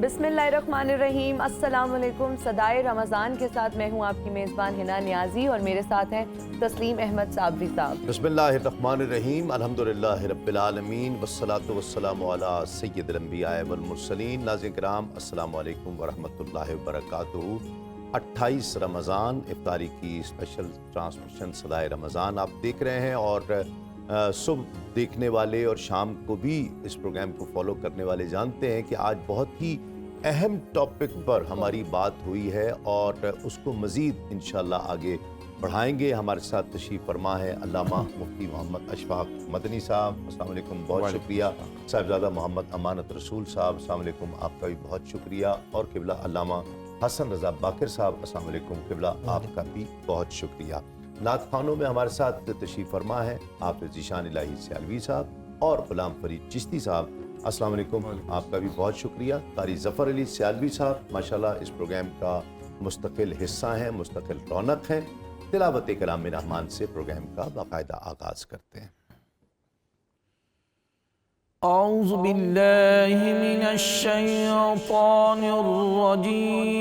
बिस्मिल्लाहिर्रहमानिर्रहीम। अस्सलाम वालेकुम। सदाए रमज़ान के साथ मैं हूँ आपकी मेज़बान हिना नियाज़ी और मेरे साथ हैं तस्लीम अहमद साबरी साहब। बिस्मिल्लाहिर्रहमानिर्रहीम। अल्हम्दुलिल्लाहि रब्बिल आलमीन वस्सलातु वस्सलामु अला सय्यिदिल अंबिया वल मुरसलीन। नाज़रीन किराम, अस्सलामु अलैकुम वरहमतुल्लाहि वबरकातुहू। 28 रमज़ान इफ्तारी की स्पेशल ट्रांसमिशन सदाए रमज़ान आप देख रहे हैं और सुबह देखने वाले और शाम को भी इस प्रोग्राम को फॉलो करने वाले जानते हैं कि आज बहुत ही अहम टॉपिक पर हमारी बात हुई है और उसको मज़ीद इंशाअल्लाह आगे बढ़ाएंगे। हमारे साथ तशरीफ़ फरमा है अल्लामा मुफ्ती मोहम्मद अशफाक मदनी साहब, अस्सलाम वालेकुम, बहुत शुक्रिया। साहिबजादा मोहम्मद अमानत रसूल साहब, अस्सलाम वालेकुम, आपका भी बहुत शुक्रिया। और क़िबला अल्लामा हसन रज़ा बाकिर साहब, अस्सलाम वालेकुम, क़िबला आपका भी बहुत शुक्रिया। नात खानों में हमारे साथ तशरीफ़ फरमा है हाफ़िज़ ज़ीशान इलाही सियालवी साहब और ग़ुलाम फरीद चिश्ती साहब, अस्सलाम वालेकुम, आपका भी बहुत शुक्रिया। कारी ज़फ़र अली सियालवी साहब माशाल्लाह इस प्रोग्राम का मुस्तकिल हिस्सा हैं, मुस्तकिल रौनक हैं। तिलावत कलाम रहमान से प्रोग्राम का बाकायदा आगाज़ करते हैं। औज़ु बिल्लाहि मिनश शैतानिर रजीम।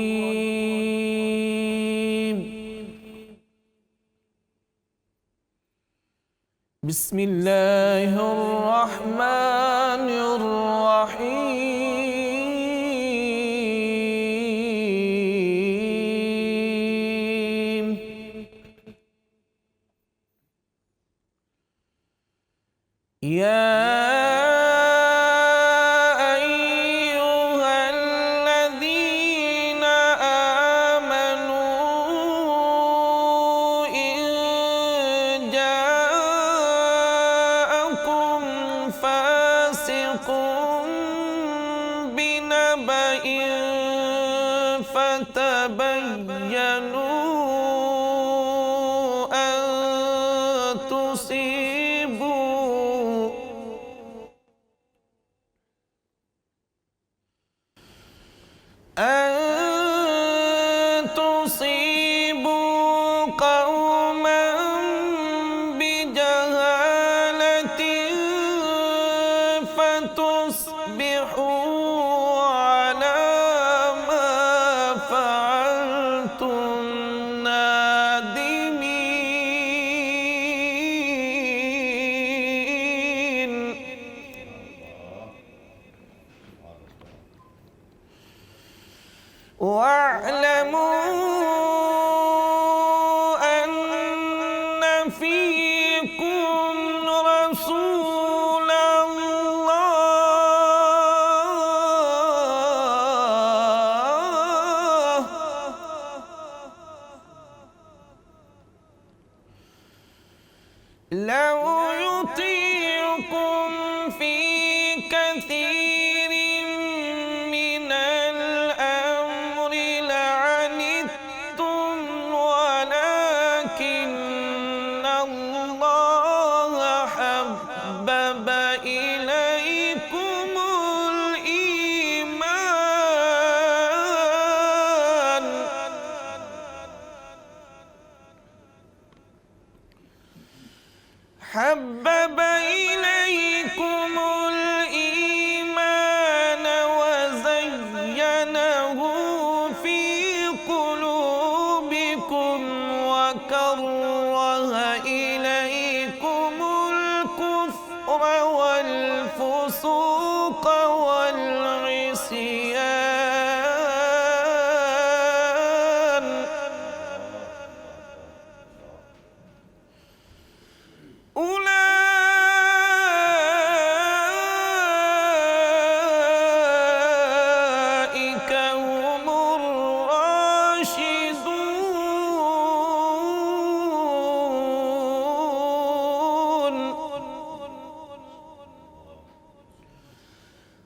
बिस्मिल्लाहिर रहमानिर रहीम। या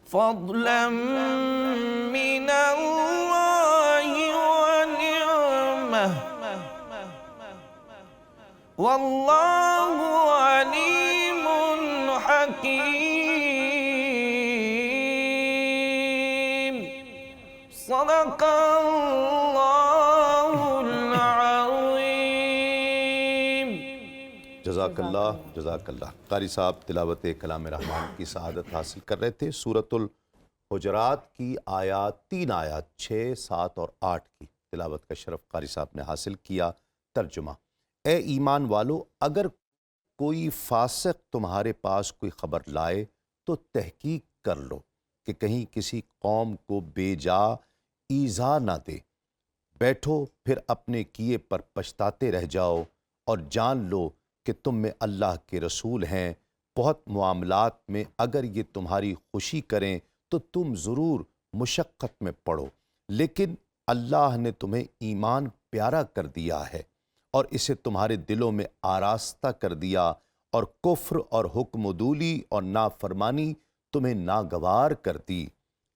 فضلا من الله ونعمه والله عليم حكيم صدق الله العظيم. जज़ाकल्लाह। कारी साहब तिलावत कलाम रहमान की सआदत हासिल कर रहे थे। सूरतुल حجرات کی آیات 3 آیات 6, 7 اور 8 کی تلاوت کا شرف قاری صاحب نے حاصل کیا. ترجمہ: اے ایمان والو، اگر کوئی فاسق تمہارے پاس کوئی خبر لائے تو تحقیق کر لو کہ کہیں کسی قوم کو بے جا ایذا نہ دے. بیٹھو پھر اپنے کیے پر پچھتاتے رہ جاؤ، اور جان لو کہ تم میں اللہ کے رسول ہیں. بہت معاملات میں اگر یہ تمہاری خوشی کریں تو تم ضرور مشقت میں پڑو، لیکن اللہ نے تمہیں ایمان پیارا کر دیا ہے اور اسے تمہارے دلوں میں آراستہ کر دیا، اور کفر اور حکم عدولی اور نافرمانی تمہیں ناگوار کر دی.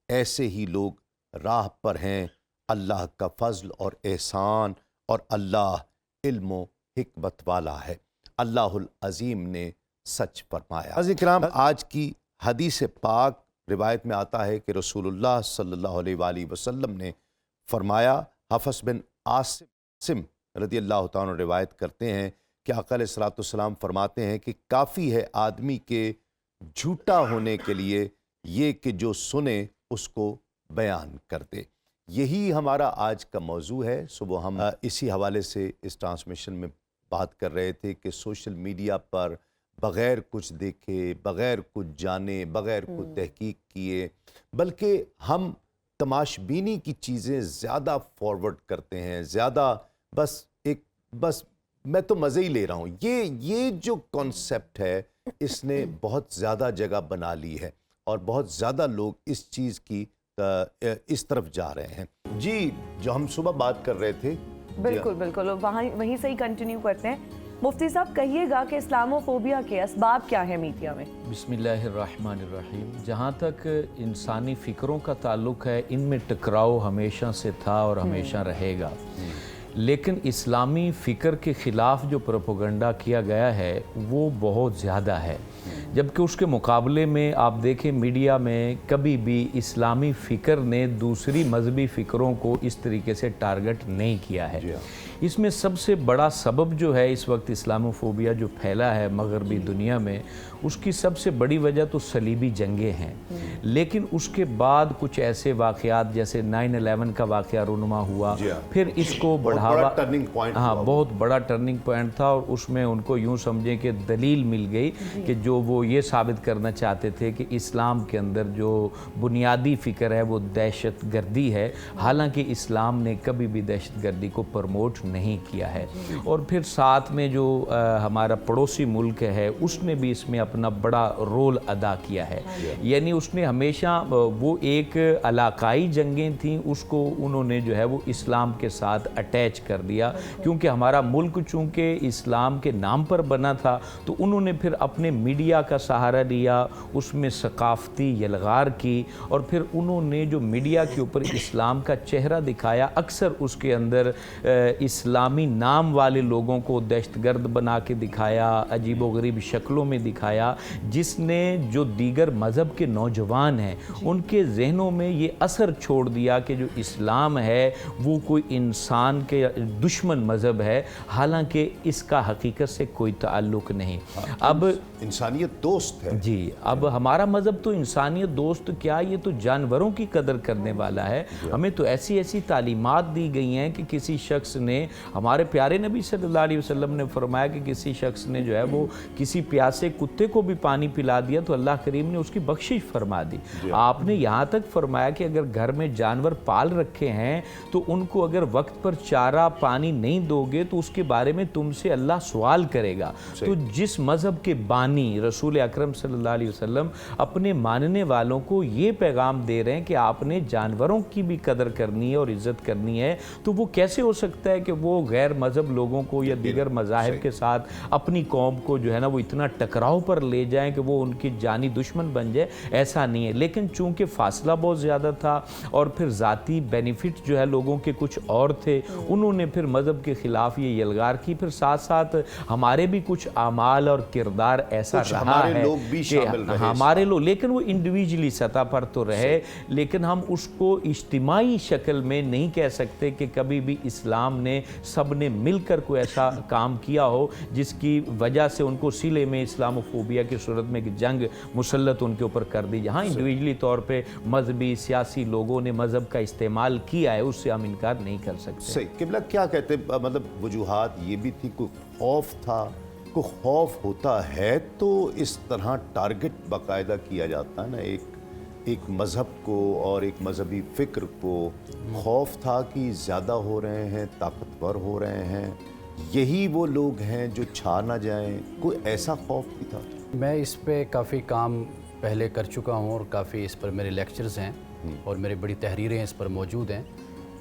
ایسے ہی لوگ راہ پر ہیں. اللہ کا فضل اور احسان، اور اللہ علم و حکمت والا ہے. اللہ العظیم نے سچ فرمایا. عزیز کرام، آج کی حدیث پاک روایت میں آتا ہے کہ رسول اللہ صلی اللہ علیہ وآلہ وسلم نے فرمایا، حفص بن عاصم رضی اللہ تعالیٰ عنہ روایت کرتے ہیں کہ آقا علیہ الصلوۃ والسلام فرماتے ہیں کہ کافی ہے آدمی کے جھوٹا ہونے کے لیے یہ کہ جو سنے اس کو بیان کر دے. یہی ہمارا آج کا موضوع ہے. صبح ہم اسی حوالے سے اس ٹرانسمیشن میں بات کر رہے تھے کہ سوشل میڈیا پر بغیر کچھ دیکھے، بغیر کچھ جانے، بغیر کچھ تحقیق کیے، بلکہ ہم تماش بینی کی چیزیں زیادہ فارورڈ کرتے ہیں، زیادہ بس میں تو مزے ہی لے رہا ہوں. یہ جو کانسیپٹ ہے اس نے بہت زیادہ جگہ بنا لی ہے، اور بہت زیادہ لوگ اس چیز کی اس طرف جا رہے ہیں. جی، جو ہم صبح بات کر رہے تھے، بالکل وہیں سے ہی کنٹینیو کرتے ہیں. مفتی صاحب کہیے گا کہ اسلامو فوبیا کے اسباب کیا ہیں میڈیا میں؟ بسم اللہ الرحمن الرحیم. جہاں تک انسانی فکروں کا تعلق ہے، ان میں ٹکراؤ ہمیشہ سے تھا اور ہمیشہ رہے گا، لیکن اسلامی فکر کے خلاف جو پروپیگنڈا کیا گیا ہے وہ بہت زیادہ ہے. جبکہ اس کے مقابلے میں آپ دیکھیں میڈیا میں کبھی بھی اسلامی فکر نے دوسری مذہبی فکروں کو اس طریقے سے ٹارگٹ نہیں کیا ہے. اس میں سب سے بڑا سبب جو ہے اس وقت اسلاموفوبیا جو پھیلا ہے مغربی دنیا میں، اس کی سب سے بڑی وجہ تو صلیبی جنگیں ہیں. لیکن اس کے بعد کچھ ایسے واقعات جیسے 9/11 کا واقعہ رونما ہوا، پھر اس کو بڑھاوا، بہت بڑا ٹرننگ پوائنٹ تھا، اور اس میں ان کو یوں سمجھیں کہ دلیل مل گئی کہ جو وہ یہ ثابت کرنا چاہتے تھے کہ اسلام کے اندر جو بنیادی فکر ہے وہ دہشت گردی ہے، حالانکہ اسلام نے کبھی بھی دہشت گردی کو پروموٹ نہیں کیا ہے. اور پھر ساتھ میں جو ہمارا پڑوسی ملک ہے اس نے بھی اس میں اپنا بڑا رول ادا کیا ہے. یعنی اس نے ہمیشہ وہ ایک علاقائی جنگیں تھیں، اس کو انہوں نے جو ہے وہ اسلام کے ساتھ اٹیچ کر دیا، کیونکہ ہمارا ملک چونکہ اسلام کے نام پر بنا تھا تو انہوں نے پھر اپنے میڈیا کا سہارا لیا، اس میں ثقافتی یلغار کی، اور پھر انہوں نے جو میڈیا کے اوپر اسلام کا چہرہ دکھایا، اکثر اس کے اندر اسلامی نام والے لوگوں کو دہشت گرد بنا کے دکھایا، عجیب و غریب شکلوں میں دکھایا، جس نے جو دیگر مذہب کے نوجوان ہیں ان کے ذہنوں میں یہ اثر چھوڑ دیا کہ جو اسلام ہے وہ کوئی انسان کے دشمن مذہب ہے، حالانکہ اس کا حقیقت سے کوئی تعلق نہیں. اب انسانیت دوست ہے. جی، اب ہمارا مذہب تو انسانیت دوست کیا، یہ تو جانوروں کی قدر کرنے والا ہے. ہمیں تو ایسی تعلیمات دی گئی ہیں کہ کسی شخص نے، ہمارے پیارے نبی صلی اللہ علیہ وسلم نے فرمایا کہ کسی شخص نے جو ہے وہ کسی پیاسے کتے کو بھی پانی پلا دیا تو اللہ کریم نے اس کی بخشش فرما دی. آپ نے یہاں تک فرمایا کہ اگر گھر میں جانور پال رکھے ہیں تو ان کو اگر وقت پر چارہ پانی نہیں دو گے تو اس کے بارے میں تم سے اللہ سوال کرے گا. تو جس مذہب کے بانی رسول اکرم صلی اللہ علیہ وسلم اپنے ماننے والوں کو یہ پیغام دے رہے ہیں کہ آپ نے جانوروں کی بھی قدر کرنی ہے اور عزت کرنی ہے، تو وہ کیسے ہو سکتا ہے کہ وہ غیر مذہب لوگوں کو یا دیگر مذاہب کے ساتھ اپنی قوم کو جو ہے نا وہ اتنا ٹکراؤ پر لے جائیں کہ وہ ان کی جانی دشمن بن جائے؟ ایسا نہیں ہے. لیکن چونکہ فاصلہ بہت زیادہ تھا اور پھر ذاتی بینیفٹ جو ہے لوگوں کے کچھ اور تھے، انہوں نے پھر مذہب کے خلاف یہ یلغار کی. پھر ساتھ ساتھ ہمارے بھی کچھ اعمال اور کردار ایسا رہا ہے کہ ہمارے لوگ، لیکن وہ انڈیویجلی سطح پر تو رہے، لیکن ہم اس کو اجتماعی شکل میں نہیں کہہ سکتے کہ کبھی بھی اسلام نے सब ने मिलकर कोई ऐसा काम किया हो जिसकी वजह से उनको सिले में इस्लामोफोबिया की सूरत में एक जंग मुसल्लत उनके ऊपर कर दी। जहाँ इंडिविजुअली तौर पे मजहबी सियासी लोगों ने मज़हब का इस्तेमाल किया है उससे हम इनकार नहीं कर सकते। सही। किबला क्या कहते, मतलब वजूहात ये भी थी, कोई खौफ था, कोई खौफ होता है तो इस तरह टारगेट बाकायदा किया जाता है ना, एक मज़हब को और एक मजहबी फ़िक्र को खौफ था कि ज़्यादा हो रहे हैं, ताकतवर हो रहे हैं, यही वो लोग हैं जो छा ना जाएं, कोई ऐसा खौफ भी था? मैं इस पे काफ़ी काम पहले कर चुका हूँ और काफ़ी इस पर मेरे लेक्चर्स हैं और मेरी बड़ी तहरीरें इस पर मौजूद हैं।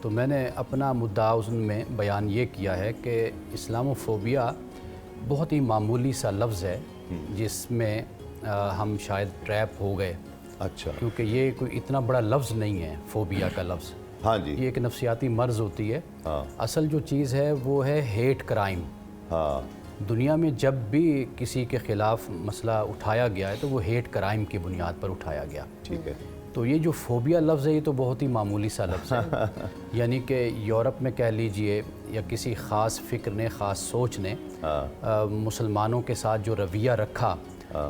तो मैंने अपना मुद्दा उसमें बयान ये किया है कि इस्लामोफोबिया बहुत ही मामूली सा लफ्ज़ है जिसमें हम शायद ट्रैप हो गए। अच्छा। क्योंकि ये कोई इतना बड़ा लफ्ज़ नहीं है फोबिया का लफ्ज़। हाँ जी। ये एक नफ्सियाती मर्ज़ होती है। हाँ। असल जो चीज़ है वो है हेट क्राइम। हाँ। दुनिया में जब भी किसी के ख़िलाफ़ मसला उठाया गया है तो वो हेट क्राइम की बुनियाद पर उठाया गया। ठीक है। तो ये जो फोबिया लफ्ज़ है ये तो बहुत ही मामूली सा लफ्ज़ है। यानी कि यूरोप में कह लीजिए या किसी ख़ास फ़िक्र ने, ख़ास सोच ने मुसलमानों के साथ जो रवैया रखा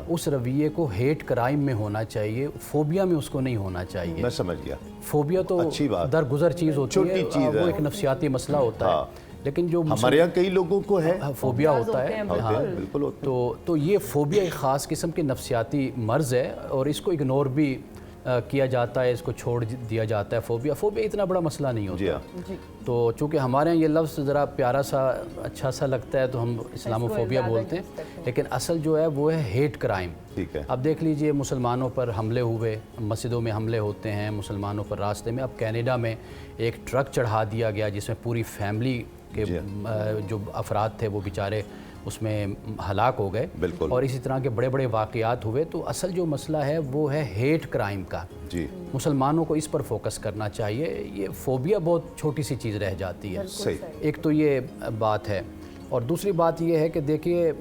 उस रवैये को हेट क्राइम में होना चाहिए, फोबिया में उसको नहीं होना चाहिए। मैं समझ गया। फोबिया तो अच्छी बात। दरगुजर चीज़ होती छोटी है, चीज़ वो है। एक नफ्सियाती मसला होता है। लेकिन जो हमारे यहाँ कई लोगों को है फोबिया होता है, हाँ, बिल्कुल होता है। तो ये फोबिया एक ख़ास किस्म के नफ्सियाती मर्ज़ है और इसको इग्नोर भी किया जाता है, इसको छोड़ दिया जाता है। फोबिया इतना बड़ा मसला नहीं होता। तो चूँकि हमारे यहाँ ये लफ्ज़ ज़रा प्यारा सा, अच्छा सा लगता है तो हम इस्लामोफोबिया बोलते हैं, लेकिन असल जो है वो है हेट क्राइम। ठीक है। अब देख लीजिए मुसलमानों पर हमले हुए, मस्जिदों में हमले होते हैं मुसलमानों पर रास्ते में। अब कनाडा में एक ट्रक चढ़ा दिया गया जिसमें पूरी फैमिली के जो अफराद थे वो बेचारे उसमें हलाक हो गए। बिल्कुल। और इसी तरह के बड़े बड़े वाक़यात हुए। तो असल जो मसला है वो है हेट क्राइम का। जी। मुसलमानों को इस पर फोकस करना चाहिए। ये फोबिया बहुत छोटी सी चीज़ रह जाती है। सही। एक तो ये बात है और दूसरी बात ये है कि देखिए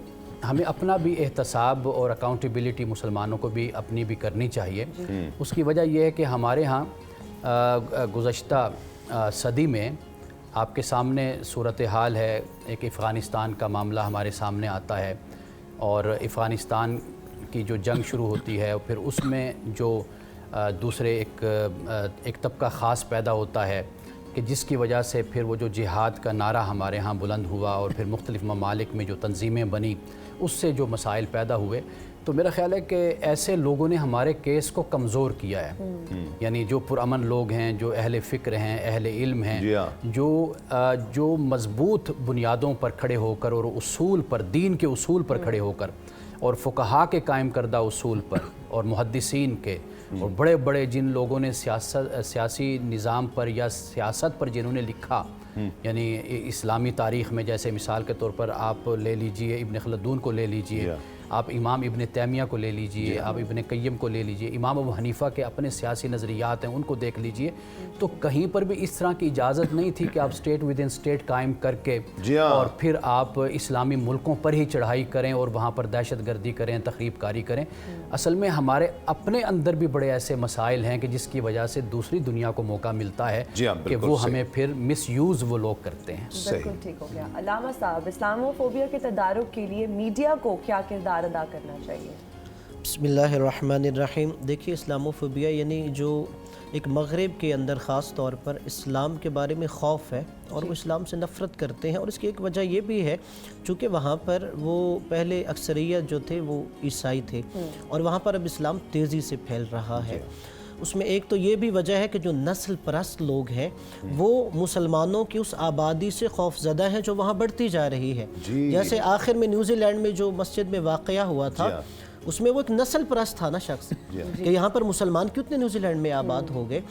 हमें अपना भी एहतसाब और अकाउंटेबिलिटी मुसलमानों को भी अपनी भी करनी चाहिए। उसकी वजह यह है कि हमारे यहाँ गुज़श्ता सदी में आपके सामने सूरत हाल है, एक अफ़गानिस्तान का मामला हमारे सामने आता है और अफ़गानिस्तान की जो जंग शुरू होती है फिर उसमें जो दूसरे एक तबका ख़ास पैदा होता है कि जिसकी वजह से फिर वो जो जिहाद का नारा हमारे यहाँ बुलंद हुआ और फिर मुख्तलिफ़ ममालिक में जो तंजीमें बनी उससे जो मसाइल पैदा हुए। तो मेरा ख़्याल है कि ऐसे लोगों ने हमारे केस को कमज़ोर किया है। यानी जो पुरअमन लोग हैं, जो अहले फ़िक्र हैं, अहले इल्म हैं, जो मज़बूत बुनियादों पर खड़े होकर और उसूल पर, दीन के उसूल पर खड़े होकर और फ़ुक़हा के कायम करदा उसूल पर और मुहद्दिसीन के और बड़े बड़े जिन लोगों ने सियासी निज़ाम पर या सियासत पर जिन्होंने लिखा, यानी इस्लामी तारीख़ में जैसे मिसाल के तौर पर आप ले लीजिए इब्न खलदून को ले लीजिए, आप इमाम इब्न तैमिया को ले लीजिए, आप इब्न क़य्यम को ले लीजिए, इमाम अबू हनीफ़ा के अपने सियासी नज़रियात हैं उनको देख लीजिए। तो कहीं पर भी इस तरह की इजाज़त नहीं थी कि आप स्टेट विद इन स्टेट कायम करके और फिर आप इस्लामी मुल्कों पर ही चढ़ाई करें और वहाँ पर दहशत गर्दी करें, तख़रीब कारी करें। असल में हमारे अपने अंदर भी बड़े ऐसे मसाइल हैं कि जिसकी वजह से दूसरी दुनिया को मौका मिलता है कि वो हमें फिर मिसयूज़ वो लोग करते हैं। बिल्कुल ठीक हो गया। अल्लामा साहब, इस्लामोफोबिया के तदारुक के लिए मीडिया को क्या किरदार अदा करना चाहिए? बिस्मिल्लाहिर्रहमानिर्रहीम। देखिए इस्लामोफोबिया यानी जो एक मग़रिब के अंदर ख़ास तौर पर इस्लाम के बारे में खौफ है और वो इस्लाम से नफ़रत करते हैं। और इसकी एक वजह ये भी है चूँकि वहाँ पर वो पहले अक्सरियत जो थे वो ईसाई थे और वहाँ पर अब इस्लाम तेज़ी से फैल रहा है। उसमें एक तो ये भी वजह है कि जो नस्ल परस्त लोग हैं वो मुसलमानों की उस आबादी से खौफज़दा हैं जो वहाँ बढ़ती जा रही है। जैसे आखिर में न्यूजीलैंड में जो मस्जिद में वाक़या हुआ था उसमें वो एक नस्ल परस्त था ना शख्स कि यहाँ पर मुसलमान कितने न्यूजीलैंड में आबाद हो गए।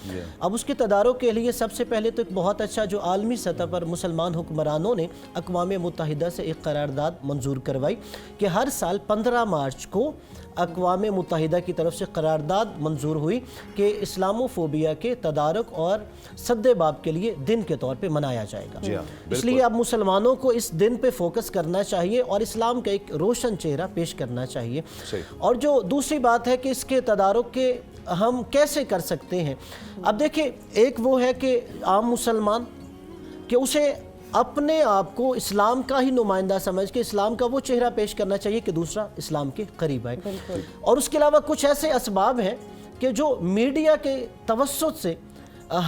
अब उसके तदारुक के लिए सबसे पहले तो एक बहुत अच्छा जो आलमी सतह पर मुसलमान हुक्मरानों ने अक़वाम मुत्तहिदा से एक करारदाद मंजूर करवाई कि हर साल 15 मार्च को अक़वाम मुत्तहिदा की तरफ से करारदाद मंजूर हुई कि इस्लामोफोबिया के तदारुक और सद्देबाब के लिए दिन के तौर पे मनाया जाएगा। इसलिए अब मुसलमानों को इस दिन पे फोकस करना चाहिए और इस्लाम का एक रोशन चेहरा पेश करना चाहिए। और जो दूसरी बात है कि इसके तदारुक के हम कैसे कर सकते हैं। अब देखिए एक वो है कि आम मुसलमान कि उसे اپنے آپ کو اسلام کا ہی نمائندہ سمجھ کے اسلام کا وہ چہرہ پیش کرنا چاہیے کہ دوسرا اسلام کے قریب آئے. اور اس کے علاوہ کچھ ایسے اسباب ہیں کہ جو میڈیا کے توسط سے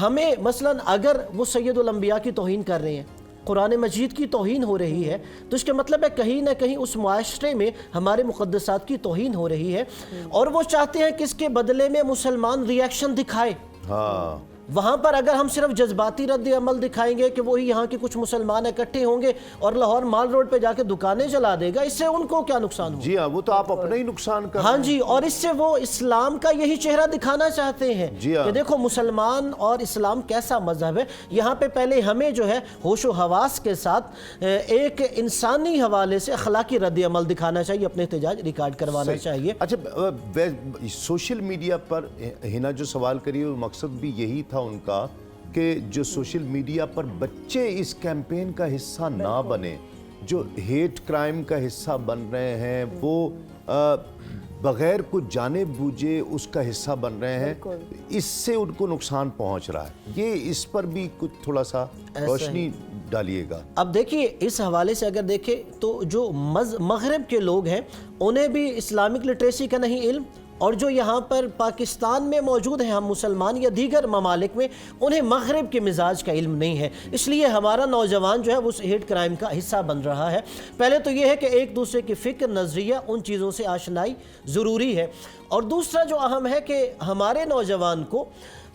ہمیں مثلاً اگر وہ سید الانبیاء کی توہین کر رہے ہیں, قرآن مجید کی توہین ہو رہی ہے, تو اس کے مطلب ہے کہیں نہ کہیں اس معاشرے میں ہمارے مقدسات کی توہین ہو رہی ہے, اور وہ چاہتے ہیں کہ اس کے بدلے میں مسلمان ری ایکشن دکھائے. ہاں وہاں پر اگر ہم صرف جذباتی رد عمل دکھائیں گے کہ وہی یہاں کے کچھ مسلمان اکٹھے ہوں گے اور لاہور مال روڈ پہ جا کے دکانیں جلا دے گا, اس سے ان کو کیا نقصان ہوگا؟ جی ہاں, وہ تو آپ اپنا ہی نقصان کر رہے ہیں. ہاں جی, اور اس سے وہ اسلام کا یہی چہرہ دکھانا چاہتے ہیں جی ہاں. کہ دیکھو مسلمان اور اسلام کیسا مذہب ہے. یہاں پہ پہلے ہمیں جو ہے ہوش و حواس کے ساتھ ایک انسانی حوالے سے اخلاقی رد عمل دکھانا چاہیے, اپنے احتجاج ریکارڈ کروانا چاہیے. اچھا, سوشل میڈیا پر ہنا جو سوال کری وہ مقصد بھی یہی تھا ان کا کہ جو سوشل میڈیا پر بچے اس کیمپین کا حصہ نہ بنے, جو ہیٹ کرائم کا حصہ بن رہے ہیں وہ بغیر کچھ جانے بوجھے اس کا حصہ بن رہے ہیں, اس سے ان کو نقصان پہنچ رہا ہے. یہ اس پر بھی کچھ تھوڑا سا روشنی ڈالیے گا. اب دیکھیے اس حوالے سے اگر دیکھیں تو جو مغرب کے لوگ ہیں انہیں بھی اسلامک لٹریسی کا نہیں علم, اور جو یہاں پر پاکستان میں موجود ہیں ہم مسلمان یا دیگر ممالک میں, انہیں مغرب کے مزاج کا علم نہیں ہے. اس لیے ہمارا نوجوان جو ہے وہ ہیٹ کرائم کا حصہ بن رہا ہے. پہلے تو یہ ہے کہ ایک دوسرے کی فکر, نظریہ, ان چیزوں سے آشنائی ضروری ہے. اور دوسرا جو اہم ہے کہ ہمارے نوجوان کو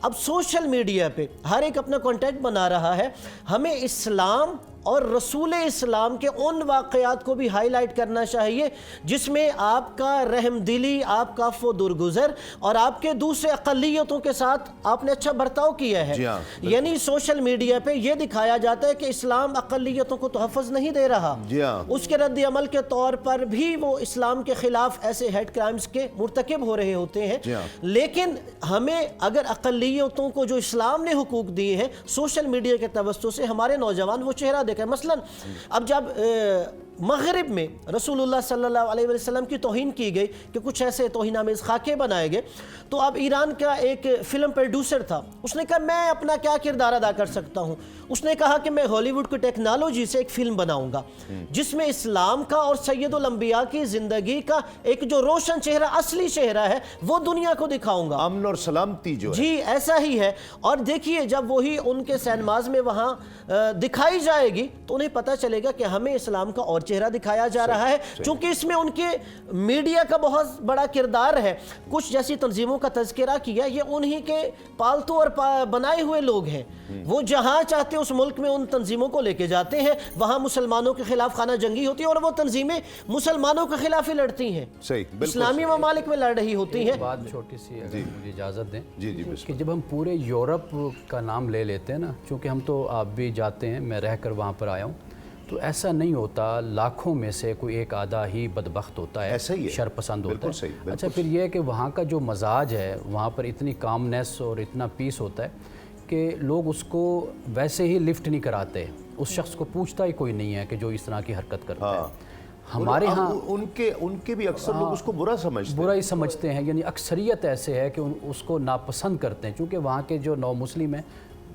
اب سوشل میڈیا پہ ہر ایک اپنا کانٹیکٹ بنا رہا ہے, ہمیں اسلام اور رسول اسلام کے ان واقعات کو بھی ہائی لائٹ کرنا چاہیے جس میں آپ کا رحم دلی, آپ کا عفو درگزر اور آپ کے دوسرے اقلیتوں کے ساتھ آپ نے اچھا برتاؤ کیا ہے. یعنی سوشل میڈیا پہ یہ دکھایا جاتا ہے کہ اسلام اقلیتوں کو تحفظ نہیں دے رہا, اس کے رد عمل کے طور پر بھی وہ اسلام کے خلاف ایسے ہیٹ کرائمز کے مرتکب ہو رہے ہوتے ہیں. لیکن ہمیں اگر اقلیتوں کو جو اسلام نے حقوق دیے ہیں سوشل میڈیا کے توسط سے ہمارے نوجوان وہ چہرہ مثلا اب جب مغرب میں رسول اللہ صلی اللہ علیہ وسلم کی توہین کی گئی کہ کچھ ایسے توہین آمیز خاکے بنائے گئے, تو اب ایران کا ایک فلم پروڈیوسر تھا, اس نے کہا میں اپنا کیا کردار ادا کر سکتا ہوں. اس نے کہا کہ میں ہالی ووڈ کی ٹیکنالوجی سے ایک فلم بناؤں گا جس میں اسلام کا اور سید الانبیاء کی زندگی کا ایک جو روشن چہرہ, اصلی چہرہ ہے, وہ دنیا کو دکھاؤں گا. امن اور سلامتی جو ہے, جی ایسا ہی ہے. اور دیکھیے جب وہی ان کے سینماز میں وہاں دکھائی جائے گی تو انہیں پتہ چلے گا کہ ہمیں اسلام کا اور چہرہ دکھایا جا رہا ہے, چونکہ اس میں ان کے میڈیا کا بہت بڑا کردار ہے. کچھ جیسی تنظیموں کا تذکرہ کیا, یہ انہی کے پالتو اور بنائے ہوئے لوگ ہیں. وہ جہاں چاہتے اس ملک میں ان تنظیموں کو لے کے جاتے ہیں, وہاں مسلمانوں کے خلاف خانہ جنگی ہوتی ہے اور وہ تنظیمیں مسلمانوں کے خلاف ہی لڑتی ہیں, اسلامی ممالک میں لڑ رہی ہوتی ہیں. بات چھوٹی سی اگر مجھے اجازت دیں کہ جی جب ہم پورے یورپ کا نام لے لیتے ہیں نا, چونکہ ہم تو آپ بھی جاتے ہیں, میں رہ کر وہاں پر آیا ہوں, تو ایسا نہیں ہوتا لاکھوں میں سے کوئی ایک آدھا ہی بدبخت ہوتا ہے, شر پسند ہوتا ہے. اچھا پھر یہ ہے کہ وہاں کا جو مزاج ہے, وہاں پر اتنی کامنیس اور اتنا پیس ہوتا ہے کہ لوگ اس کو ویسے ہی لفٹ نہیں کراتے, اس شخص کو پوچھتا ہی کوئی نہیں ہے کہ جو اس طرح کی حرکت کرتا ہے. ہمارے ہاں ان کے بھی اکثر لوگ اس کو برا ہی سمجھتے ہیں, یعنی اکثریت ایسے ہے کہ اس کو ناپسند کرتے ہیں. چونکہ وہاں کے جو نو مسلم ہیں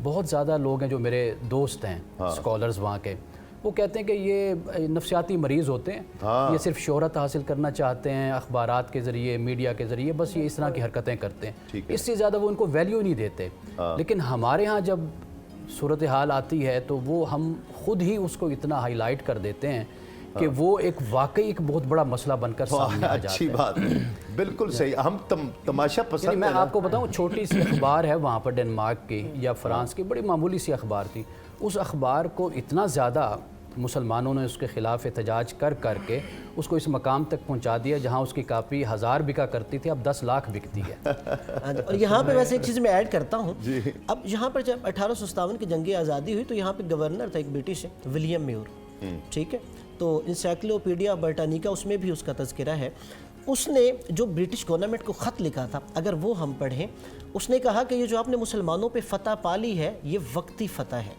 بہت زیادہ لوگ ہیں جو میرے دوست ہیں اسکالرز وہاں کے, وہ کہتے ہیں کہ یہ نفسیاتی مریض ہوتے ہیں, یہ صرف شہرت حاصل کرنا چاہتے ہیں اخبارات کے ذریعے, میڈیا کے ذریعے, بس یہ اس طرح کی حرکتیں کرتے ہیں, اس سے زیادہ وہ ان کو ویلیو نہیں دیتے. لیکن ہمارے ہاں جب صورتحال آتی ہے تو وہ ہم خود ہی اس کو اتنا ہائی لائٹ کر دیتے ہیں کہ وہ ایک واقعی ایک بہت بڑا مسئلہ بن کر سامنے آ جاتا ہے. اچھی بات, بالکل صحیح. ہم تماشا پسند ہیں. میں آپ کو بتاؤں, چھوٹی سی اخبار ہے وہاں پر ڈنمارک کی یا فرانس کی, بڑی معمولی سی اخبار تھی. اس اخبار کو اتنا زیادہ مسلمانوں نے اس کے خلاف احتجاج کر کے اس کو اس مقام تک پہنچا دیا جہاں اس کی کاپی 1000 بکا کرتی تھی, اب 10 لاکھ بکتی ہے. اور یہاں پہ ویسے ایک چیز میں ایڈ کرتا ہوں, اب یہاں پر جب 1857 کی جنگ آزادی ہوئی تو یہاں پہ گورنر تھا ایک برٹش ہے, ولیم میور, ٹھیک ہے, تو انسائکلوپیڈیا برٹانیکا اس میں بھی اس کا تذکرہ ہے. اس نے جو برٹش گورنمنٹ کو خط لکھا تھا اگر وہ ہم پڑھیں, اس نے کہا کہ یہ جو آپ نے مسلمانوں پہ فتح پالی ہے یہ وقتی فتح ہے.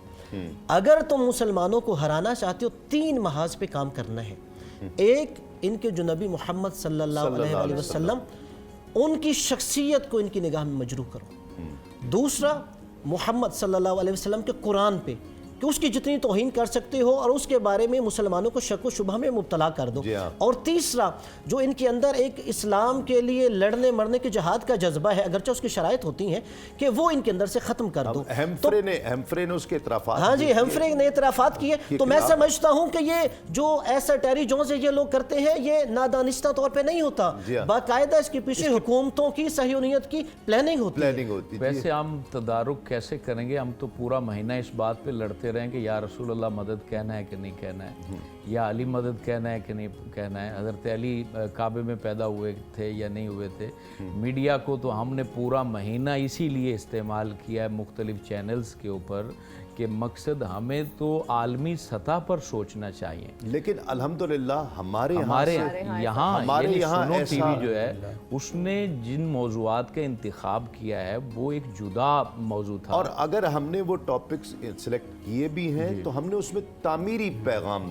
اگر تم مسلمانوں کو ہرانا چاہتے ہو 3 محاذ پہ کام کرنا ہے. ایک, ان کے جو نبی محمد صلی اللہ علیہ وسلم, ان کی شخصیت کو ان کی نگاہ میں مجروح کرو. دوسرا, محمد صلی اللہ علیہ وسلم کے قرآن پہ کہ اس کی جتنی توہین کر سکتے ہو اور اس کے بارے میں مسلمانوں کو شک و شبہ میں مبتلا کر دو. جی ہاں. اور تیسرا جو ان کے اندر ایک اسلام کے لیے لڑنے مرنے کے جہاد کا جذبہ ہے، اگرچہ اس کی شرائط ہوتی ہیں کہ وہ ان کے اندر سے ختم کر دو. ہیمفرے نے اس کے اعترافات، ہاں جی، ہیمفرے نے اعترافات کیے. تو میں سمجھتا ہوں کہ یہ جو ایسا ٹیری جونز یہ لوگ کرتے ہیں یہ نادانستہ طور پہ نہیں ہوتا، باقاعدہ اس کے پیچھے حکومتوں کی صہیونیت کی پلاننگ ہوتی ہے. ویسے ہم تدارک کیسے کریں گے؟ ہم تو پورا مہینہ اس بات پہ لڑتے رہیں کہ یا رسول اللہ مدد کہنا ہے کہ نہیں کہنا ہے، یا علی مدد کہنا ہے کہ نہیں کہنا ہے، حضرت علی کعبے میں پیدا ہوئے تھے یا نہیں ہوئے تھے. میڈیا کو تو ہم نے پورا مہینہ اسی لیے استعمال کیا ہے مختلف چینلز کے اوپر کہ مقصد ہمیں تو عالمی سطح پر سوچنا چاہیے. لیکن الحمدللہ ہمارے یہاں سنو ٹی وی جو ہے اس نے جن موضوعات کا انتخاب کیا ہے وہ ایک جدا موضوع تھا، اور اگر ہم نے وہ ٹاپکس سلیکٹ کیے بھی ہیں تو ہم نے اس میں تعمیری پیغام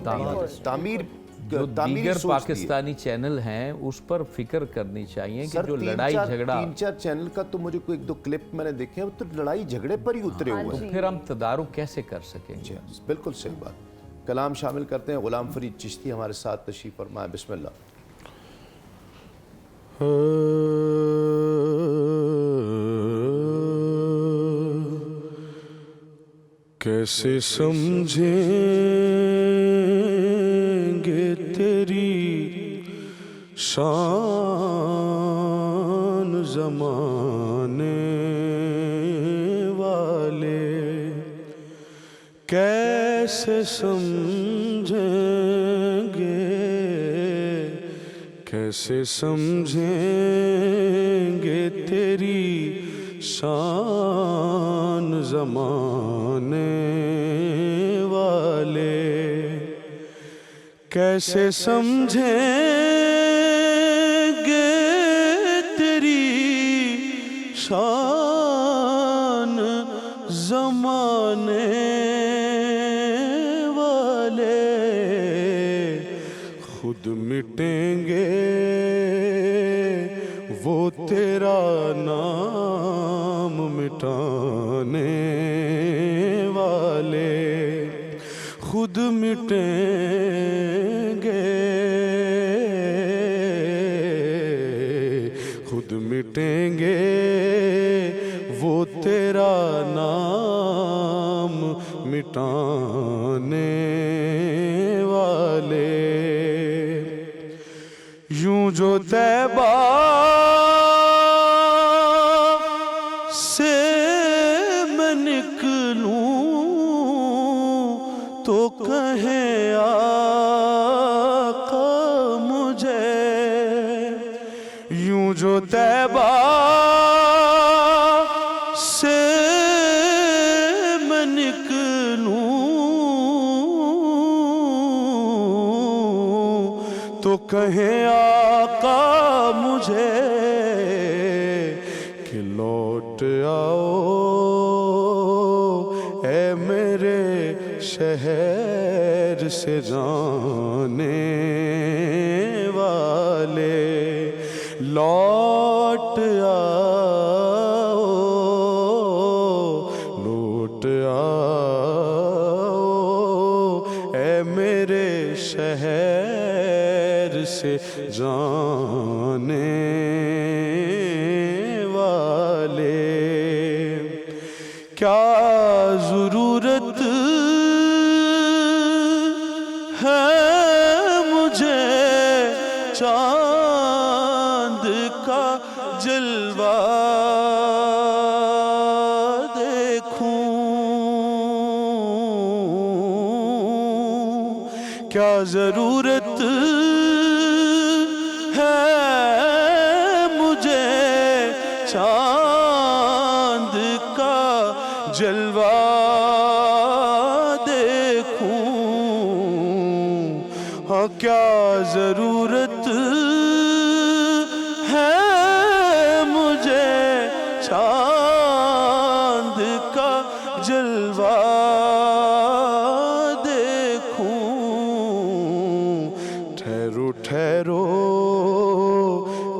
تعمیر جو دیگر پاکستانی چینل ہیں اس پر فکر کرنی چاہیے کہ جو لڑائی جھگڑا 3-4 چینل کا تو مجھے کوئی 1-2 کلپ میں نے دیکھے ہیں، تو لڑائی جھگڑے پر ہی اترے ہوئے ہیں. پھر ہم تدارک کیسے کر سکیں گے؟ بالکل صحیح بات. کلام شامل کرتے ہیں. غلام فرید چشتی ہمارے ساتھ تشریف فرمائیں. بسم اللہ. کیسے سمجھیں گے تیری شان زمانے والے، کیسے سمجھیں گے، کیسے سمجھیں گے تیری شان زمانے والے، کیسے سمجھیں گے تیری شان زمانے والے، خود مٹیں گے وہ تیرا نام مٹانے والے، خود مٹیں گے، خود مٹیں گے وہ تیرا نام مٹانے والے. یوں جو طیبہ سے میں نکلوں تو کہیں آقا مجھے، یوں جو طیبہ سے میں نکلوں تو کہیں آقا مجھے کہ لوٹ آؤ اے میرے شہر سے جانے والے، لوٹ آؤ، لوٹ آؤ اے میرے شہر سے جانے والے. کیا ضرورت ہے مجھے چاند کا جلوہ دیکھوں، کیا ضرورت ہے مجھے چاند کا جلوہ دیکھوں، ہاں کیا ضرورت ہے مجھے چاند کا جلوہ دیکھوں. ٹھہرو ٹھہرو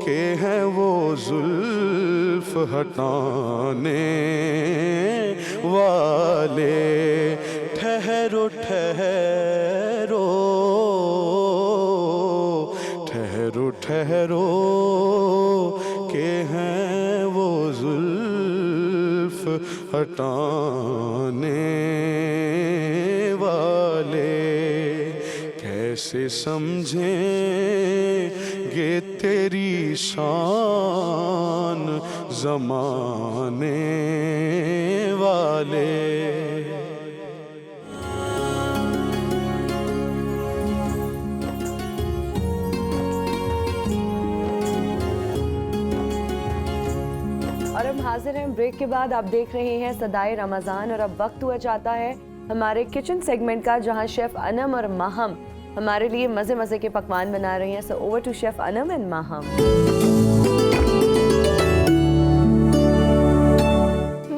کہ ہیں وہ زلف ہٹانے والے، ٹھہرو ठहरो ठहरो ठहरो ठहरो के हैं वो जुल्फ हटाने वाले, कैसे समझेंगे तेरी शान ज़माने वाले। और हम हाजिर हैं ब्रेक के बाद। आप देख रहे हैं सदाए रमज़ान और अब वक्त हुआ चाहता है हमारे किचन सेगमेंट का, जहां शेफ़ अनम और माहम हमारे लिए मज़े मज़े के पकवान बना रही हैं। So over to chef Anam and Maham.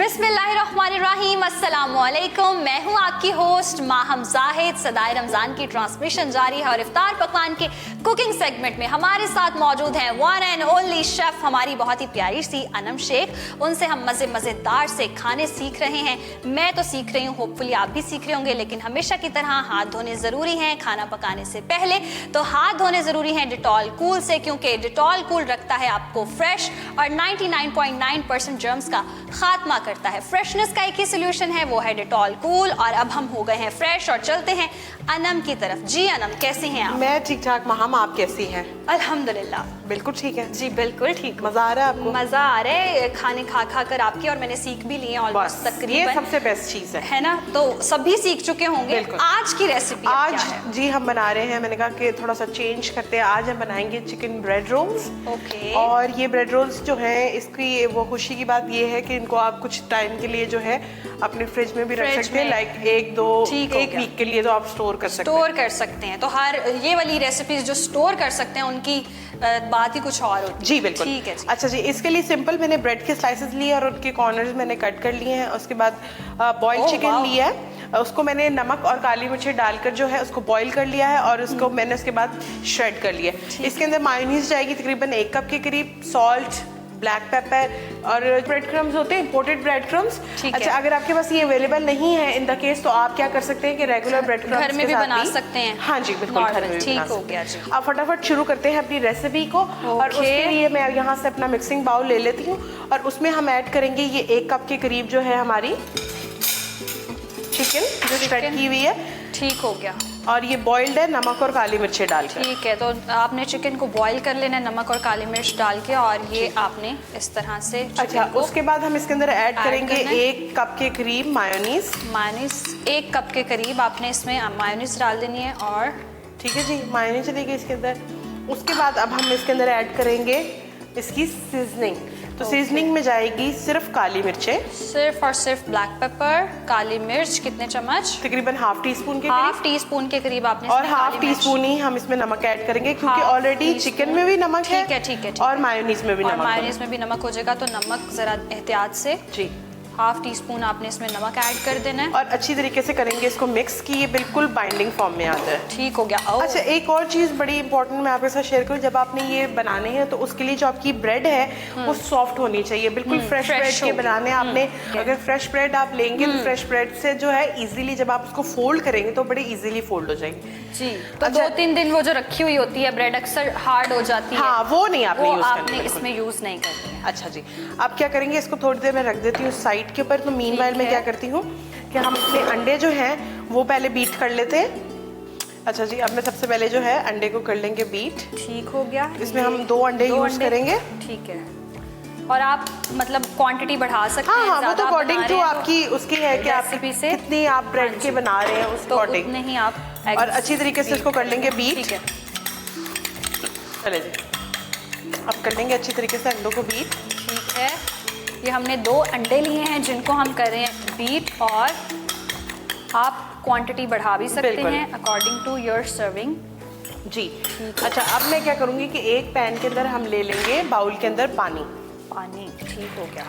बिस्मिल्लाहिर्रहमानिर्रहीम, अस्सलामुअलैकुम। मैं हूं आपकी होस्ट माहम जाहिद। सदाए रमज़ान की ट्रांसमिशन जारी है और इफ्तार पकवान के कुकिंग सेगमेंट में हमारे साथ मौजूद हैं वन एंड ओनली शेफ़ हमारी बहुत ही प्यारी सी अनम शेख। उनसे हम मज़ेदार से खाने सीख रहे हैं। मैं तो सीख रही हूँ, होपफुली आप भी सीख रहे होंगे। लेकिन हमेशा की तरह हाथ धोने ज़रूरी हैं खाना पकाने से पहले। तो हाथ धोने ज़रूरी हैं डिटॉल कूल से, क्योंकि डिटॉल कूल रखता है आपको फ्रेश और 99.9% जर्म्स का खात्मा करता है। फ्रेशनेस का एक ही सोल्यूशन है, वो है डिटॉल कूल। और अब हम हो गए हैं फ्रेश और चलते हैं अनम की तरफ। जी अनम, कैसी हैं आप? मैं ठीक ठाक। माहम, आप कैसी हैं? अल्हम्दुलिल्लाह बिल्कुल ठीक है। जी बिल्कुल ठीक। मजा आ रहा है आपको? मजा आ रहा है खाने खा कर आपके, और मैंने सीख भी लिए ऑलमोस्ट तकरीबन। ये सबसे बेस्ट चीज़ है ना? तो सभी सीख चुके होंगे। आज की रेसिपी आज क्या है? जी हम बना रहे हैं, मैंने कहा कि थोड़ा सा चेंज करते हैं। आज हम बनाएंगे चिकन ब्रेड रोल्स। ओके। और ये ब्रेड रोल्स जो हैं, इसकी वो खुशी की बात ये है कि इनको आप कुछ टाइम के लिए जो है अपने फ्रिज में भी रख सकते हैं, लाइक एक वीक के लिए तो आप स्टोर कर सकते हैं। तो हर ये वाली रेसिपीज जो स्टोर कर सकते हैं उनकी बात ही कुछ और होती है। जी बिल्कुल। ठीक है जी। अच्छा जी, इसके लिए सिंपल मैंने ब्रेड के स्लाइसेस लिए और उनके कॉर्नर्स मैंने कट कर लिए हैं। उसके बाद बॉइल्ड चिकन लिया है, उसको मैंने नमक और काली मिर्ची डालकर जो है उसको बॉईल कर लिया है और उसको मैंने उसके बाद श्रेड कर लिया। इसके अंदर मायोनीज जाएगी तकरीबन 1 कप के करीब, सॉल्ट, ब्लैक पेपर और ब्रेड क्रम्स होते हैं, इंपोर्टेड ब्रेड क्रम्स। अच्छा, अगर आपके पास ये अवेलेबल नहीं है इन द केस, तो आप क्या कर सकते हैं कि रेगुलर ब्रेड क्रम्स घर में भी बना सकते हैं। हाँ जी बिल्कुल, घर में भी ठीक हो गया जी। आप फटाफट शुरू करते हैं अपनी रेसिपी को। और उसके लिए मैं यहाँ से अपना मिक्सिंग बाउल ले लेती हूँ और उसमें हम ऐड करेंगे ये 1 कप के करीब जो है हमारी चिकन जो श्रेड की हुई है। ठीक हो गया। और ये बॉइल्ड है नमक और काली मिर्ची डालकर। ठीक है, तो आपने चिकन को बॉईल कर लेना है नमक और काली मिर्च डाल के, और ये आपने इस तरह से। अच्छा, उसके बाद हम इसके अंदर ऐड करेंगे 1 कप के करीब मायोनीज। 1 कप के करीब आपने इसमें मायोनीज डाल देनी है। और ठीक है जी, मायोनीज चलेगी इसके अंदर। उसके बाद अब हम इसके अंदर ऐड करेंगे इसकी सीजनिंग। तो सीजनिंग में जाएगी सिर्फ काली मिर्चें, सिर्फ और सिर्फ ब्लैक पेपर, काली मिर्च कितने चम्मच? तकरीबन हाफ टी स्पून के करीब। हाफ टी स्पून के करीब आपने, और हाफ टी स्पून ही हम इसमें नमक ऐड करेंगे, क्योंकि ऑलरेडी चिकन में भी नमक है। ठीक है। और मायोनीज में भी नमक, मायोनीज में भी नमक हो जाएगा, तो नमक जरा एहतियात से। जी, हाफ टी स्पून आपने इसमें नमक ऐड कर देना है और अच्छी तरीके से करेंगे इसको मिक्स, कि ये बिल्कुल बाइंडिंग फॉर्म में आता है। ठीक हो गया। अच्छा, एक और चीज़ बड़ी इंपॉर्टेंट मैं आपके साथ शेयर करूँ, जब आपने ये बनाने हैं तो उसके लिए जो आपकी ब्रेड है वो सॉफ्ट होनी चाहिए, बिल्कुल फ्रेश ब्रेड के बनाने। आपने अगर फ्रेश ब्रेड आप लेंगे तो फ्रेश ब्रेड से जो है इजीली जब आप उसको फोल्ड करेंगे तो बड़े इजीली फोल्ड हो जाएंगे जी। तो 2-3 दिन वो जो रखी हुई होती है ब्रेड अक्सर हार्ड हो जाती है। हाँ, वो नहीं आपने इसमें यूज नहीं करनी है। अच्छा जी, आप क्या करेंगे, इसको थोड़ी देर में रख देती हूँ साइड के ऊपर। तो मीनवाइल मैं क्या करती हूँ कि हम अपने अंडे जो हैं वो पहले बीट कर लेते हैं। अच्छा जी, अब मैं सबसे पहले जो है अंडे को कर लेंगे बीट। ठीक हो गया। इसमें हम 2 अंडे यूज करेंगे। ठीक है। और आप मतलब क्वांटिटी बढ़ा सकते हैं। हाँ, वो तो अकॉर्डिंग टू आपकी उसकी है कि आप कितनी आप ब्रेड के बना रहे हैं उस अकॉर्डिंग। नहीं आप और अच्छी तरीके से इसको कर लेंगे बीट। ठीक है, चले जी, अब कर लेंगे अच्छी तरीके से अंडों को बीट। ठीक है, ये हमने 2 अंडे लिए हैं जिनको हम कर रहे हैं बीट, और आप क्वांटिटी बढ़ा भी सकते हैं अकॉर्डिंग टू योर सर्विंग। जी, अच्छा, अब मैं क्या करूँगी कि एक पैन के अंदर हम ले लेंगे बाउल के अंदर पानी। ठीक हो गया।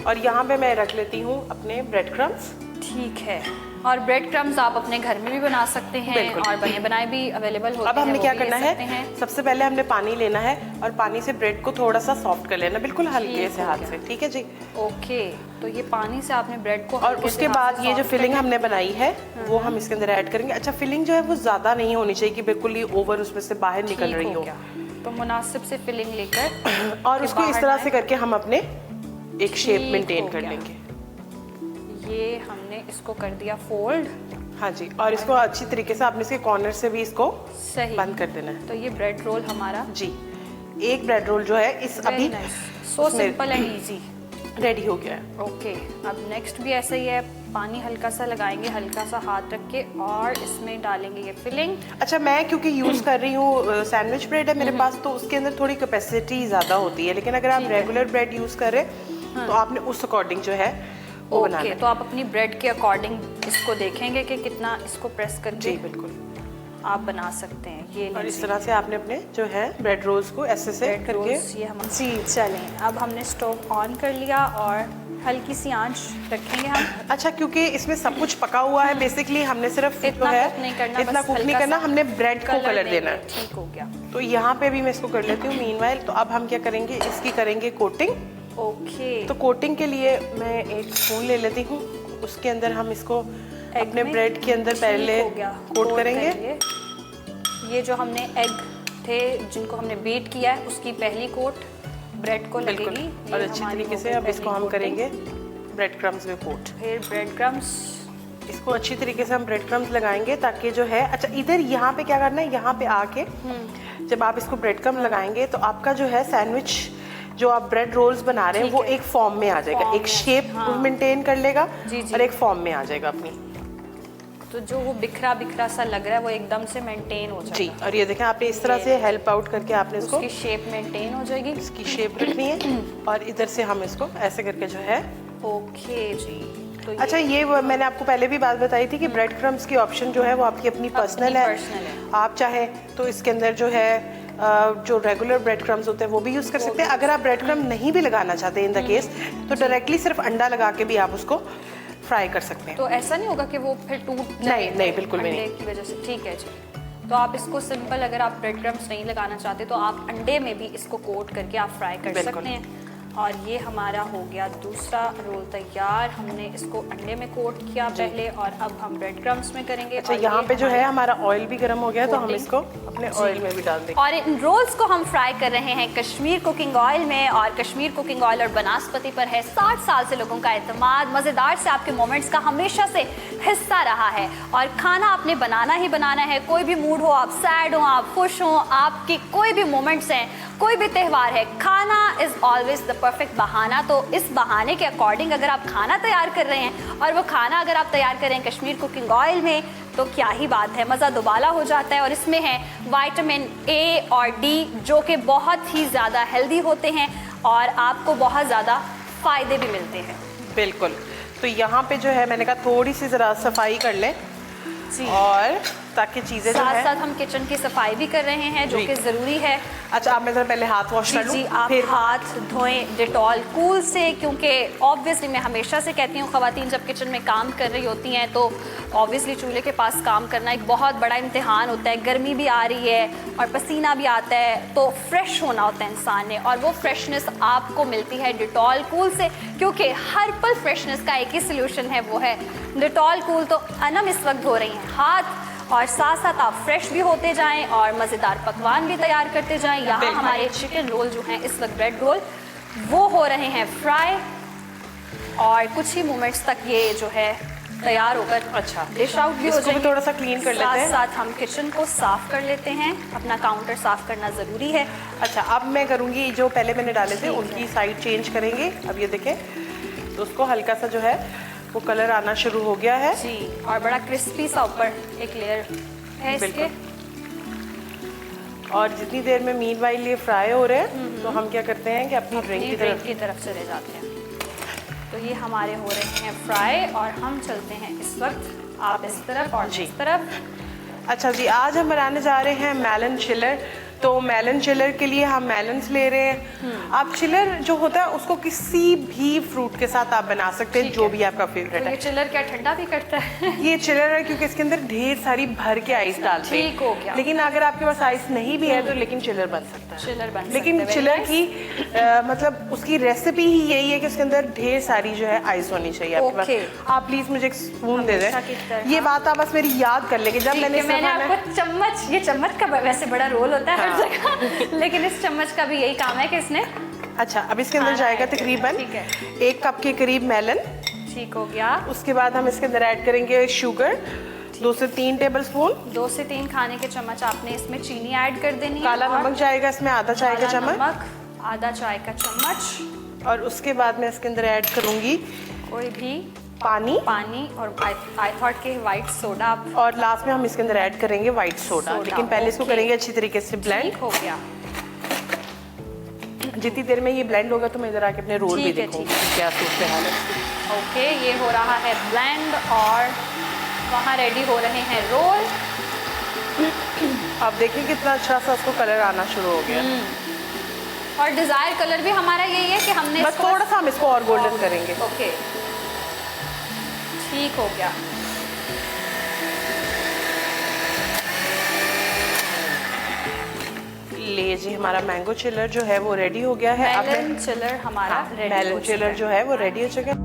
और यहाँ पे मैं रख लेती हूँ अपने ब्रेड क्रम्स। ठीक है। और ब्रेड क्रम्स आप अपने घर में भी बना सकते हैं और बने बनाए भी अवेलेबल होते हैं। अब हमने क्या करना सकते है, हैं। सबसे पहले हमने पानी लेना है और पानी से ब्रेड को थोड़ा सा सॉफ्ट कर लेना, बिल्कुल हल्के से हाथ से, ठीक है जी। ओके, तो ये पानी से आपने ब्रेड को और उसके बाद ये जो फिलिंग हमने बनाई है वो हम इसके अंदर ऐड करेंगे। अच्छा, फिलिंग जो है वो ज़्यादा नहीं होनी चाहिए कि बिल्कुल ही ओवर उसमें से बाहर निकल रही हो, तो मुनासिब से फिलिंग लेकर और उसको इस तरह से करके हम अपने एक शेप मेंटेन कर लेंगे। ये हमने इसको कर दिया फोल्ड। हाँ जी, और इसको अच्छी तरीके से आपने इसके कॉर्नर से भी इसको सही बंद कर देना है। तो ये ब्रेड रोल हमारा जी, एक ब्रेड रोल जो है इस अभी so simple and easy ready हो गया है। ओके, अब नेक्स्ट भी ऐसे ही है, पानी हल्का सा लगाएंगे, हल्का सा हाथ रख के और इसमें डालेंगे ये फिलिंग। अच्छा, मैं क्योंकि यूज़ कर रही हूँ सैंडविच ब्रेड है मेरे पास, तो उसके अंदर थोड़ी कैपेसिटी ज़्यादा होती है, लेकिन अगर आप रेगुलर ब्रेड यूज़ कर रहे हैं तो आपने उस अकॉर्डिंग जो है वो बनाना है। तो आप अपनी ब्रेड के अकॉर्डिंग इसको देखेंगे कि कितना इसको प्रेस करके जी बिल्कुल आप बना सकते हैं। ये और इस तरह से आपने अपने जो है ब्रेड रोल्स को ऐसे से करके ये हम जी चलें, अब हमने स्टोव ऑन कर लिया और हल्की सी आंच रखेंगे हम। अच्छा, क्योंकि इसमें सब कुछ पका हुआ है, बेसिकली हमने सिर्फ जो है इतना कुक नहीं करना, हमने ब्रेड को कलर देना है। ठीक हो गया। तो यहाँ पे भी मैं इसको कर लेती हूँ मीनवाइल। तो अब हम क्या करेंगे, इसकी करेंगे कोटिंग। ओके, तो कोटिंग के लिए मैं एक स्पून ले लेती हूँ, उसके अंदर हम इसको अपने ब्रेड के अंदर पहले कोट करेंगे। ये जो हमने एग थे जिनको हमने बीट किया है उसकी पहली कोट ब्रेड को लगेगी और अच्छी तरीके से अब इसको हम करेंगे ब्रेड क्रम्स में कोट। फिर ब्रेड क्रम्स, इसको अच्छी तरीके से हम ब्रेड क्रम्स लगाएंगे ताकि जो है, अच्छा इधर यहाँ पे क्या करना है, यहाँ पे आके जब आप इसको ब्रेड क्रम्स लगाएंगे तो आपका जो है सैंडविच जो आप ब्रेड रोल्स बना रहे हैं वो एक फॉर्म में आ जाएगा, एक शेप मेंटेन कर लेगा और एक फॉर्म में आ जाएगा अपनी। तो जो वो बिखरा बिखरा सा लग रहा है वो एकदम से मेंटेन हो जाएगा। जी, और ये देखें आपने इस तरह से हेल्प आउट करके आपने इसको, उसकी शेप मेंटेन हो जाएगी, इसकी शेप रखनी है और इधर से हम इसको ऐसे करके जो है। ओके जी। तो अच्छा, ये मैंने आपको पहले भी बात बताई थी कि ब्रेड क्रम्स की ऑप्शन जो है वो आपकी अपनी पर्सनल है। आप चाहे तो इसके अंदर जो है जो रेगुलर ब्रेड क्रम्स होते हैं वो भी यूज़ कर सकते हैं। अगर आप ब्रेड क्रम्स नहीं भी लगाना चाहते इन द केस, तो डायरेक्टली सिर्फ अंडा लगा के भी आप उसको फ्राई कर सकते हैं। तो ऐसा नहीं होगा कि वो फिर टूट नहीं नहीं, बिल्कुल भी नहीं की वजह से। ठीक है जी। तो आप इसको सिंपल, अगर आप ब्रेड क्रम्स नहीं लगाना चाहते तो आप अंडे में भी इसको कोट करके आप फ्राई कर सकते हैं। और ये हमारा हो गया दूसरा रोल तैयार। हमने इसको अंडे में कोट किया पहले और अब हम ब्रेड क्रम्स में करेंगे। अच्छा, यहाँ पे जो है हमारा ऑयल भी गर्म हो गया तो हम इसको अपने ऑयल में भी डाल देंगे। और इन रोल्स को हम फ्राई कर रहे हैं कश्मीर कुकिंग ऑयल में, और कश्मीर कुकिंग ऑयल और बनास्पति पर है 60 साल से लोगों का एतमाद। मज़ेदार से आपके मोमेंट्स का हमेशा से हिस्सा रहा है और खाना आपने बनाना ही बनाना है। कोई भी मूड हो, आप सैड हो, आप खुश हो, आपकी कोई भी मोमेंट्स हैं, कोई भी त्यौहार है, खाना इज़ ऑलवेज द परफेक्ट बहाना। तो इस बहाने के अकॉर्डिंग अगर आप खाना तैयार कर रहे हैं और वो खाना अगर आप तैयार कर रहे हैं कश्मीर कुकिंग ऑयल में, तो क्या ही बात है, मज़ा दुबाला हो जाता है। और इसमें है विटामिन ए और डी जो कि बहुत ही ज़्यादा हेल्दी होते हैं और आपको बहुत ज़्यादा फ़ायदे भी मिलते हैं। बिल्कुल। तो यहाँ पे जो है मैंने कहा थोड़ी सी ज़रा सफाई कर लें जी, और ताकि चीज़ें जो साथ है, साथ हम किचन की सफाई भी कर रहे हैं जो कि ज़रूरी है। अच्छा, आप मैं ज़रा पहले हाथ वॉश कर लूँ, जी, आप फिर हाथ धोएं डेटॉल कूल से, क्योंकि ऑब्वियसली मैं हमेशा से कहती हूँ ख़वातीन जब किचन में काम कर रही होती हैं तो ऑब्वियसली चूल्हे के पास काम करना एक बहुत बड़ा इम्तिहान होता है। गर्मी भी आ रही है और पसीना भी आता है, तो फ्रेश होना होता है इंसान ने, और वो फ्रेशनेस आपको मिलती है डेटॉल कूल से, क्योंकि हर पल फ्रेशनेस का एक ही सोल्यूशन है, वो है डेटॉल कूल। तो अनम इस वक्त धो रही हैं हाथ, और साथ साथ आप फ्रेश भी होते जाएं और मज़ेदार पकवान भी तैयार करते जाएं। यहाँ हमारे चिकन रोल जो हैं इस वक्त ब्रेड रोल वो हो रहे हैं फ्राई, और कुछ ही मोमेंट्स तक ये जो है तैयार होकर अच्छा डिश आउट भी हो इसको भी जाएंगे। थोड़ा सा क्लीन कर लेते हैं। साथ हम किचन को साफ कर लेते हैं, अपना काउंटर साफ करना ज़रूरी है। अच्छा, अब मैं करूँगी जो पहले मैंने डाले थे उनकी साइड चेंज करेंगे। अब ये देखें तो उसको हल्का सा जो है वो कलर आना शुरू हो गया है जी, और बड़ा क्रिस्पी सा ऊपर एक लेयर है इसके। और जितनी देर में मीनवाइल ये फ्राई हो रहे हैं तो हम क्या करते हैं कि अपनी ड्रिंक की तरफ चले जाते हैं। तो ये हमारे हो रहे हैं फ्राई और हम चलते हैं इस वक्त आप इस तरफ और इस तरफ। अच्छा जी, आज हम बनाने जा रहे हैं मेलन चिलर, तो मेलन चिलर के लिए हम मेलन्स ले रहे हैं। आप चिलर जो होता है उसको किसी भी फ्रूट के साथ आप बना सकते हैं, जो भी आपका फेवरेट तो है। ये चिलर क्या ठंडा भी करता है? ये चिलर है क्योंकि इसके अंदर ढेर सारी भर के आइस डालते हैं। ठीक हो गया। लेकिन अगर आपके पास आइस नहीं भी है तो लेकिन चिलर बन सकता है। चिलर बन लेकिन सकता है, चिलर very की मतलब उसकी रेसिपी ही यही है कि उसके अंदर ढेर सारी जो है आइस होनी चाहिए आपके Okay. पास। आप प्लीज मुझे एक स्पून दे हमेशा की दें। तरह। ये बात आप बस मेरी याद कर लेंगे। जब ठीक मैंने है, मैंने सिखाना है- आपको चम्मच, ये चम्मच का वैसे बड़ा रोल होता है हर जगह, लेकिन इस चम्मच का भी यही काम है कि इसने अच्छा, अब इसके अंदर खाना जाएगा ऐड करना। तकरीबन ठीक है। 1 कप के करीब मेलन। ठीक हो गया। उसके बाद हम इसके अंदर ऐड करेंगे शुगर 2 से 3 टेबल स्पून। 2 से 3 खाने के चम्मच आपने इसमें चीनी ऐड कर देनी है। काला और नमक जाएगा इसमें आधा चाय का काला चम्मच। नमक आधा चाय का चम्मच। और उसके बाद मैं इसके अंदर ऐड करूंगी कोई भी पानी। और आई थॉट के वाइट सोडा। और लास्ट में हम इसके अंदर ऐड करेंगे व्हाइट सोडा, लेकिन पहले इसको okay. करेंगे अच्छी तरीके से ब्लेंड। ठीक हो गया। जितनी देर में ये ब्लेंड होगा तो मैं इधर आके अपने रोल भी ठीक है, देखूंगी ठीक कि क्या सूरत हाल है। ओके, ये हो रहा है ब्लेंड और वहाँ रेडी हो रहे हैं रोल। आप देखिए कितना अच्छा सा उसको कलर आना शुरू हो गया। और डिजायर कलर भी हमारा यही है कि हमने बस इसको थोड़ा सा हम इसको और गोल्डन करेंगे। ओके, ठीक हो गया। ले जी, हमारा मैंगो चिलर जो है वो रेडी हो गया है। अब मेलन चिलर हमारा रेडी हो मेलन चुका चिलर है। जो है वो रेडी हो चुका है।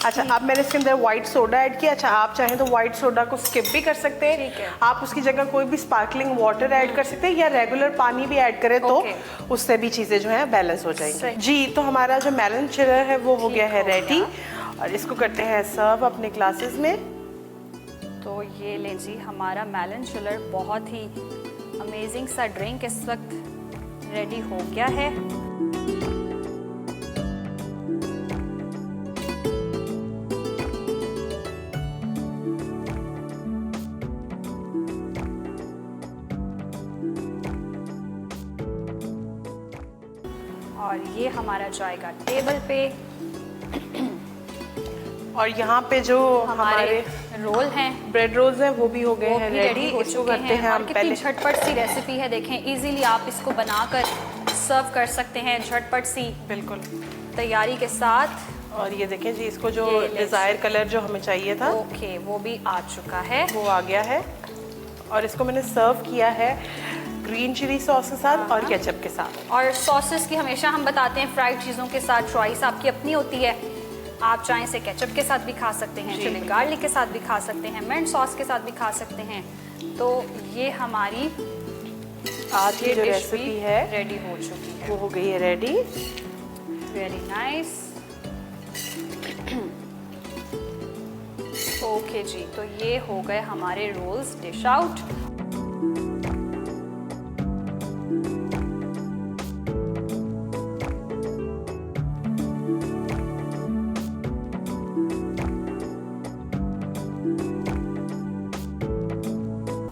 अच्छा, अब मैंने इसके अंदर व्हाइट सोडा ऐड किया। अच्छा, आप चाहें तो व्हाइट सोडा को स्किप भी कर सकते हैं। ठीक है। आप उसकी जगह कोई भी स्पार्कलिंग वाटर ऐड कर सकते हैं या रेगुलर पानी भी ऐड करें तो Okay. उससे भी चीज़ें जो है बैलेंस हो जाएंगी। सही। जी, तो हमारा जो मेलन चिलर है वो हो ठीक गया है हो रेडी गया। और इसको करते हैं सर्व अपने ग्लासेस में। तो ये लें जी, हमारा मेलन चिलर बहुत ही अमेजिंग सा ड्रिंक इस वक्त रेडी हो गया है। और ये हमारा जाएगा टेबल पे। और यहाँ पे जो हमारे हमारे रोल हैं ब्रेड रोल्स हैं वो भी हो गए वो हैं भी रेडी। रेडी हो इसको चुके करते हैं हैं और हम कितनी पहले। झटपट सी रेसिपी है। देखें, इजीली आप इसको बनाकर सर्व कर सकते हैं झटपट सी बिल्कुल। तैयारी के साथ। और ये देखें जी, इसको जो ये ले डिजायर कलर जो हमें चाहिए था ओके, वो भी आ चुका है। वो आ गया है। और इसको मैंने सर्व किया है ग्रीन चिली सॉस के साथ और केचप के साथ। और सॉसेस की हमेशा हम बताते हैं फ्राइड चीज़ों के साथ चॉइस आपकी अपनी होती है। आप चाहें से केचप के साथ भी खा सकते हैं, चिली गार्लिक के साथ भी खा सकते हैं, मिंट सॉस के साथ भी खा सकते हैं। तो ये हमारी आज की ये जो डिश रेसिपी भी है रेडी हो चुकी है। वो हो गई है रेडी। Very nice. ओके जी, तो ये हो गए हमारे रोल्स डिश आउट।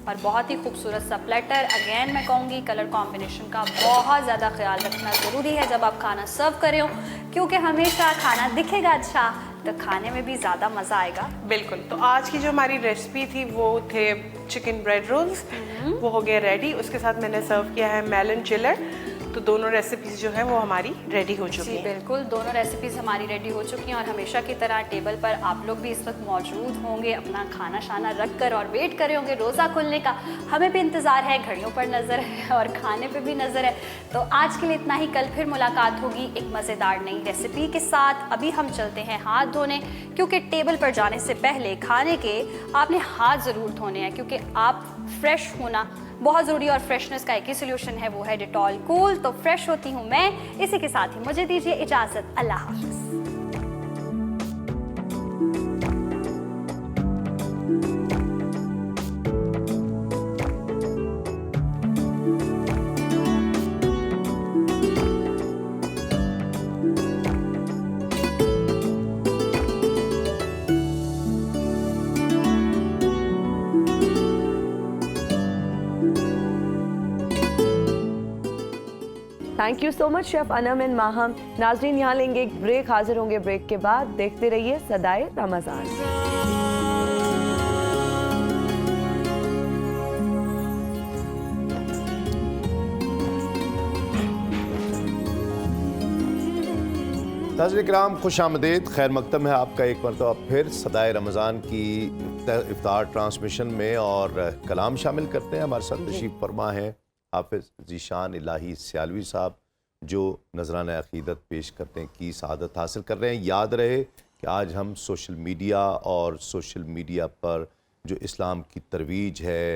और बहुत ही खूबसूरत सा प्लेटर। अगेन मैं कहूँगी कलर कॉम्बिनेशन का बहुत ज़्यादा ख्याल रखना ज़रूरी है जब आप खाना सर्व करें हो, क्योंकि हमेशा खाना दिखेगा अच्छा तो खाने में भी ज़्यादा मज़ा आएगा। बिल्कुल। तो आज की जो हमारी रेसिपी थी वो थे चिकन ब्रेड रोल्स, वो हो गए रेडी। उसके साथ मैंने सर्व किया है मेलन चिलर। तो दोनों रेसिपीज जो है वो हमारी रेडी हो चुकी जी हैं। बिल्कुल, दोनों रेसिपीज़ हमारी रेडी हो चुकी हैं और हमेशा की तरह टेबल पर आप लोग भी इस वक्त मौजूद होंगे अपना खाना शाना रख कर और वेट कर रहे होंगे रोज़ा खुलने का। हमें भी इंतज़ार है, घड़ियों पर नज़र है और खाने पे भी नज़र है। तो आज के लिए इतना ही। कल फिर मुलाकात होगी एक मज़ेदार नई रेसिपी के साथ। अभी हम चलते हैं हाथ धोने, क्योंकि टेबल पर जाने से पहले खाने के आपने हाथ ज़रूर धोने हैं, क्योंकि आप फ्रेश होना बहुत ज़रूरी और फ्रेशनेस का एक ही सोल्यूशन है, वो है डिटॉल कूल। तो फ्रेश होती हूँ मैं। इसी के साथ ही मुझे दीजिए इजाज़त। अल्लाह हाफ़िज़। Thank you so much chef Anam and Maham. नाजरीन, यहाँ लेंगे एक ब्रेक, हाजिर होंगे ब्रेक के बाद. देखते रहिए सदाए रमज़ान. नाज़रीन किराम, खुश आमदीद, खैर मकदम है आपका एक मरतबा फिर सदाए रमज़ान की इफ्तार ट्रांसमिशन में. और कलाम शामिल करते हैं. हमारे साथ तशरीफ़ फरमा हैं हाफिज़ ज़ीशान इलाही सियालवी साहब, जो नजराना अक़ीदत पेश करते हैं की सआदत हासिल कर रहे हैं. याद रहे कि आज हम सोशल मीडिया और सोशल मीडिया पर जो इस्लाम की तरवीज है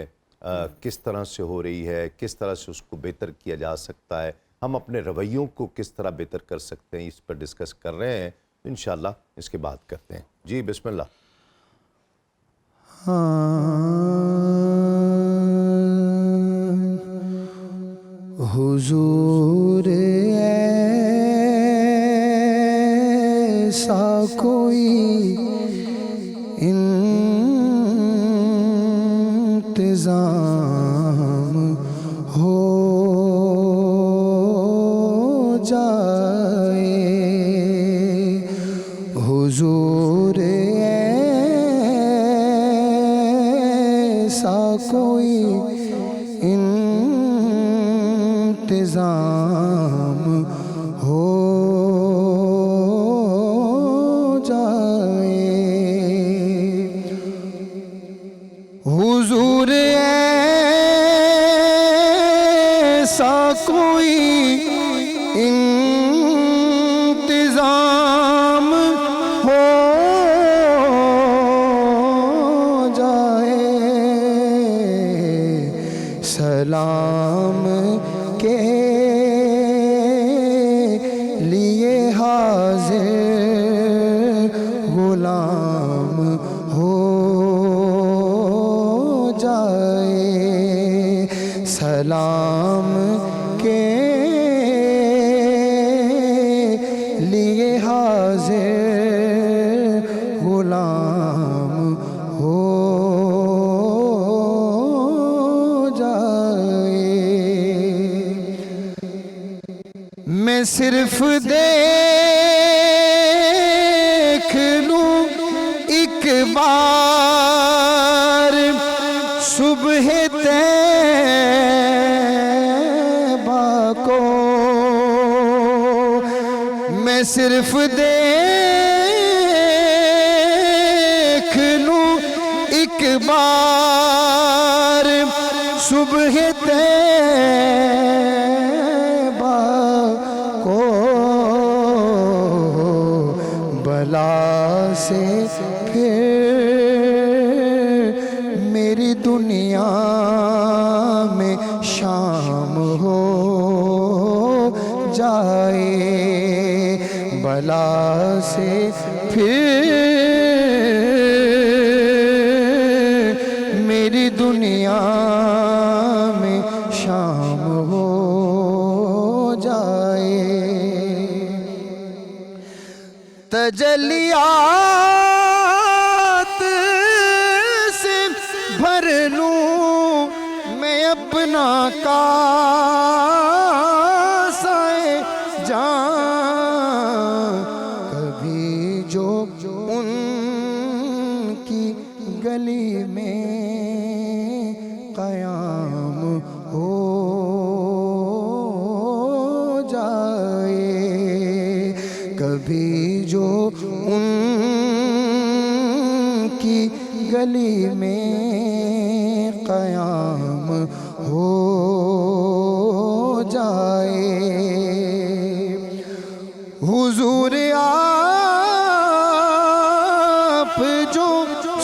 किस तरह से हो रही है, किस तरह से उसको बेहतर किया जा सकता है, हम अपने रवैयों को किस तरह बेहतर कर सकते हैं, इस पर डिस्कस कर रहे हैं. इंशाअल्लाह इसके बाद करते हैं. जी बिस्मिल्लाह. हुजूर ऐसा कोई इंतज़ाम हो जाए, हुजूर ऐसा कोई इंतज़ाम हो जाए, हुजूर ऐसा कोई इंतज़ाम हो जाए, सलाम के लिए हाज़िर गुलाम हो जाए, सलाम के लिए हाज़िर गुलाम हो जाए. मैं सिर्फ देख लूं एक बार सुबह तैबा को, मैं सिर्फ देख लूं एक बार सुबह तैबा को, बला से फिर मेरी दुनिया में शाम हो जाए, बला से फिर मेरी दुनिया में शाम हो जाए. तजलियात से भर लूं मैं अपना कासाए जान, कभी जो उनकी गली में क़याम हो जाए, कभी जो उनकी गली में क़याम हो जाए, हुजूर आप जो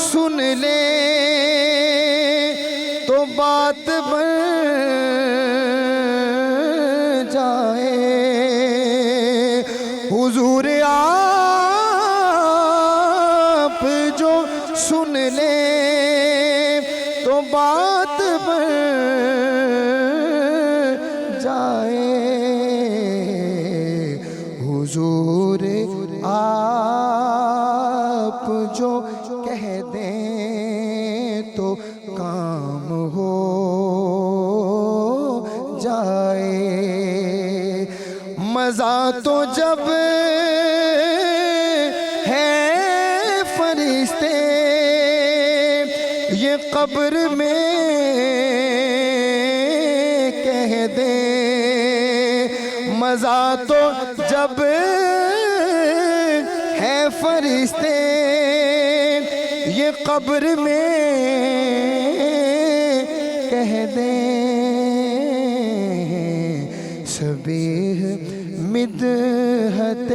सुन ले तो बात बन जाए, हुजूर आप जो सुन ले तो बात बन जाए, हुजूर आप जो कह दें तो काम हो जाए, مزہ تو جب ہے فرشتے یہ قبر میں کہہ دیں مزہ تو جب ہے فرشتے یہ قبر میں کہہ دیں سبیح مدحت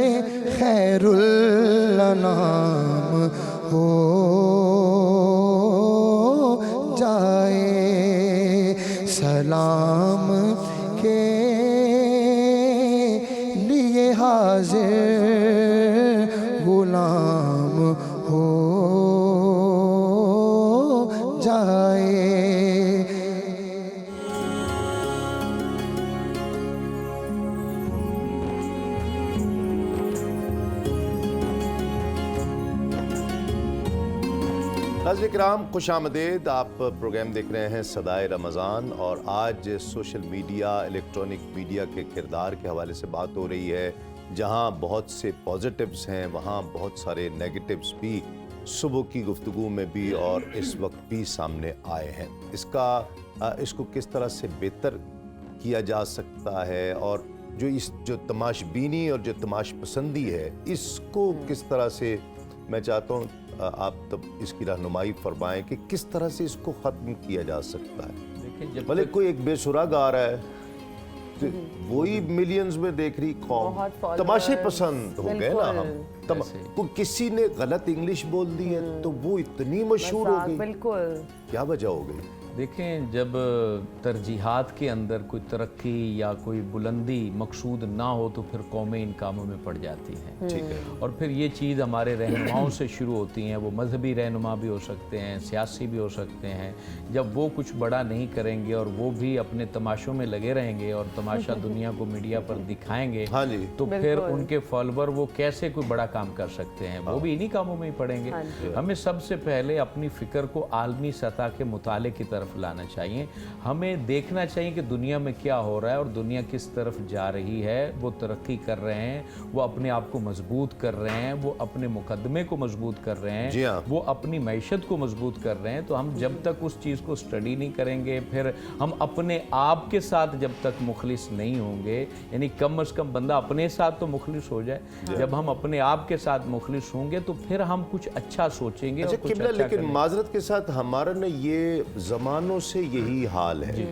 خیر الانام ہو جائے سلام کے لیے حاضر غلام ہو جائے. ناظرین کرام خوش آمدید. آپ پروگرام دیکھ رہے ہیں صدائے رمضان اور آج سوشل میڈیا الیکٹرانک میڈیا کے کردار کے حوالے سے بات ہو رہی ہے. جہاں بہت سے پازیٹیوز ہیں وہاں بہت سارے نیگیٹیوز بھی صبح کی گفتگو میں بھی اور اس وقت بھی سامنے آئے ہیں. اس کو کس طرح سے بہتر کیا جا سکتا ہے اور جو تماش بینی اور جو تماش پسندی ہے اس کو کس طرح سے میں چاہتا ہوں آپ تب اس کی رہنمائی فرمائیں کہ کس طرح سے اس کو ختم کیا جا سکتا ہے. بھلے کوئی ایک بے سرا گا رہا ہے وہی ملینز میں دیکھ رہی قوم تماشے پسند ہو گئے نا ہم. کسی نے غلط انگلش بول دی ہے تو وہ اتنی مشہور ہو گئی. بالکل کیا وجہ ہو گئی؟ دیکھیں جب ترجیحات کے اندر کوئی ترقی یا کوئی بلندی مقصود نہ ہو تو پھر قومیں ان کاموں میں پڑ جاتی ہیں. ٹھیک ہے. اور پھر یہ چیز ہمارے رہنماؤں سے شروع ہوتی ہیں. وہ مذہبی رہنما بھی ہو سکتے ہیں سیاسی بھی ہو سکتے ہیں. جب وہ کچھ بڑا نہیں کریں گے اور وہ بھی اپنے تماشوں میں لگے رہیں گے اور تماشا دنیا کو میڈیا پر دکھائیں گے تو پھر ان کے فالوور وہ کیسے کوئی بڑا کام کر سکتے ہیں؟ وہ بھی انہی کاموں میں ہی پڑیں گے. ہمیں سب سے پہلے اپنی فکر کو عالمی سطح کے مطالعے کی طرف لانا چاہیے. ہمیں دیکھنا چاہیے کہ دنیا میں کیا ہو رہا ہے اور دنیا کس طرف جا رہی ہے. وہ ترقی کر رہے ہیں وہ اپنے آپ کو مضبوط کر رہے ہیں وہ اپنے مقدمے کو مضبوط کر رہے ہیں وہ اپنی معیشت کو مضبوط کر رہے ہیں. تو ہم جب تک اس چیز کو سٹڈی نہیں کریں گے پھر ہم اپنے آپ کے ساتھ جب تک مخلص نہیں ہوں گے یعنی کم از کم بندہ اپنے ساتھ تو مخلص ہو جائے. جب ہم اپنے آپ کے ساتھ مخلص ہوں گے تو پھر ہم کچھ اچھا سوچیں گے. لیکن معذرت کے ساتھ ہمارا نا یہ زمانوں سے یہی حال ہے.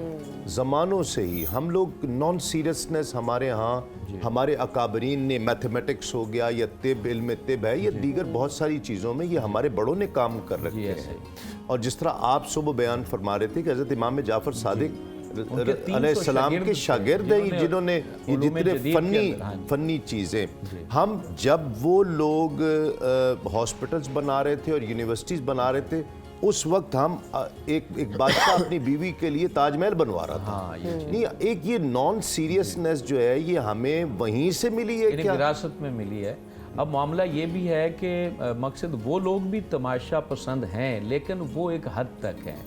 زمانوں سے ہی ہم لوگ نان سیریسنس ہمارے ہاں ہمارے اکابرین نے میتھمیٹکس ہو گیا یا طب علم طب ہے یا دیگر بہت ساری چیزوں میں یہ ہمارے بڑوں نے کام کر رکھے ہیں. اور جس طرح آپ صبح بیان فرما رہے تھے کہ حضرت امام جعفر صادق علیہ السلام کے شاگرد ہیں جنہوں نے یہ جتنے فنی چیزیں ہم جب وہ لوگ ہاسپٹلز بنا رہے تھے اور یونیورسٹیز بنا رہے تھے اس وقت ہم ایک بادشاہ اپنی بیوی کے لیے تاج محل بنوا رہا تھا. نہیں ایک یہ نان سیریسنس جو ہے یہ ہمیں وہیں سے ملی ہے کیا وراثت میں ملی ہے. اب معاملہ یہ بھی ہے کہ مقصد وہ لوگ بھی تماشا پسند ہیں لیکن وہ ایک حد تک ہیں.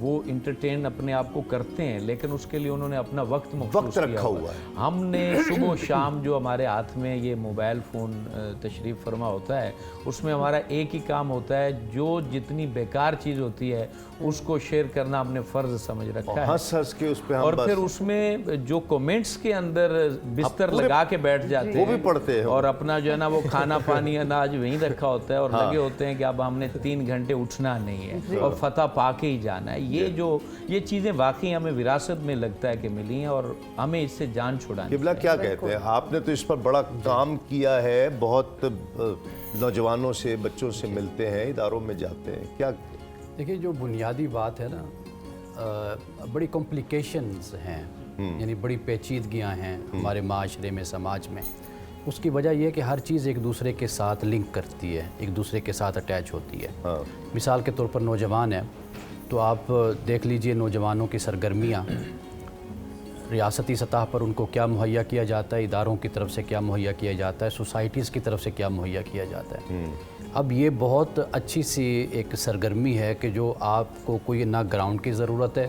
وہ انٹرٹین اپنے آپ کو کرتے ہیں لیکن اس کے لیے انہوں نے اپنا وقت رکھا ہوا ہے. ہم نے صبح و شام جو ہمارے ہاتھ میں یہ موبائل فون تشریف فرما ہوتا ہے اس میں ہمارا ایک ہی کام ہوتا ہے جو جتنی بیکار چیز ہوتی ہے اس کو شیئر کرنا ہم نے فرض سمجھ رکھا ہے. ہنس کے اس پہ اور پھر اس میں جو کومنٹس کے اندر بستر لگا کے بیٹھ جاتے ہیں وہ بھی پڑھتے ہیں اور اپنا جو ہے نا وہ کھانا پانی اناج وہیں رکھا ہوتا ہے اور لگے ہوتے ہیں کہ اب ہم نے 3 گھنٹے اٹھنا نہیں ہے اور فتح پا کے ہی جانا ہے. یہ چیزیں واقعی ہمیں وراثت میں لگتا ہے کہ ملی ہیں اور ہمیں اس سے جان چھڑانی. قبلہ کیا کہتے ہیں آپ نے تو اس پر بڑا کام کیا ہے. بہت نوجوانوں سے بچوں سے ملتے ہیں اداروں میں جاتے ہیں. کیا دیکھیے جو بنیادی بات ہے نا بڑی کمپلیکیشنز ہیں یعنی بڑی پیچیدگیاں ہیں ہمارے معاشرے میں سماج میں. اس کی وجہ یہ ہے کہ ہر چیز ایک دوسرے کے ساتھ لنک کرتی ہے ایک دوسرے کے ساتھ اٹیچ ہوتی ہے. مثال کے طور پر نوجوان ہیں تو آپ دیکھ لیجئے نوجوانوں کی سرگرمیاں ریاستی سطح پر ان کو کیا مہیا کیا جاتا ہے اداروں کی طرف سے کیا مہیا کیا جاتا ہے سوسائٹیز کی طرف سے کیا مہیا کیا جاتا ہے. اب یہ بہت اچھی سی ایک سرگرمی ہے کہ جو آپ کو کوئی نہ گراؤنڈ کی ضرورت ہے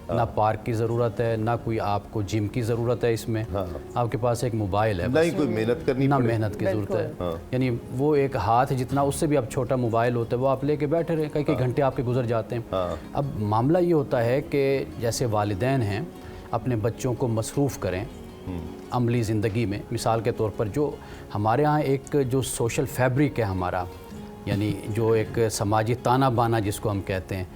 ना पार्क की ज़रूरत है, ना कोई आपको जिम की ज़रूरत है इसमें, आपके पास एक मोबाइल है, नहीं कोई मेहनत करनी ना पड़े। मेहनत की ज़रूरत है। यानी वो एक हाथ जितना, उससे भी अब छोटा मोबाइल होता है, वो आप लेके बैठे रहे, कई कई घंटे आपके गुजर जाते हैं। अब मामला ये होता है कि जैसे वालिदैन हैं अपने बच्चों को मसरूफ़ करें अमली ज़िंदगी में। मिसाल के तौर पर जो हमारे यहाँ एक जो सोशल फैब्रिक है हमारा, यानी जो एक समाजी ताना बाना जिसको हम कहते हैं,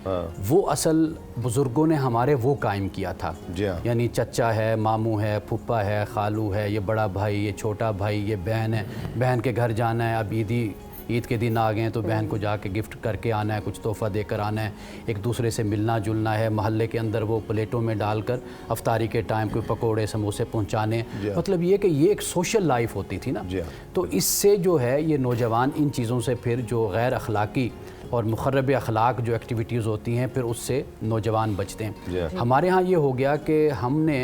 वो असल बुज़ुर्गों ने हमारे वो कायम किया था। यानी चचा है, मामू है, फूफा है, खालू है, ये बड़ा भाई, ये छोटा भाई, ये बहन है, बहन के घर जाना है, अब ईद के दिन आ गए हैं तो बहन को जाके गिफ्ट करके आना है, कुछ तोहफ़ा देकर आना है, एक दूसरे से मिलना जुलना है, महल्ले के अंदर वो प्लेटों में डालकर अफ्तारी के टाइम कोई पकोड़े समोसे पहुंचाने। मतलब ये कि ये एक सोशल लाइफ होती थी ना। तो इससे जो है ये नौजवान इन चीज़ों से फिर जो गैर अखलाकी और मुखर्रब अखलाक जो एक्टिविटीज़ होती हैं फिर उससे नौजवान बचते हैं। हमारे यहाँ ये हो गया कि हमने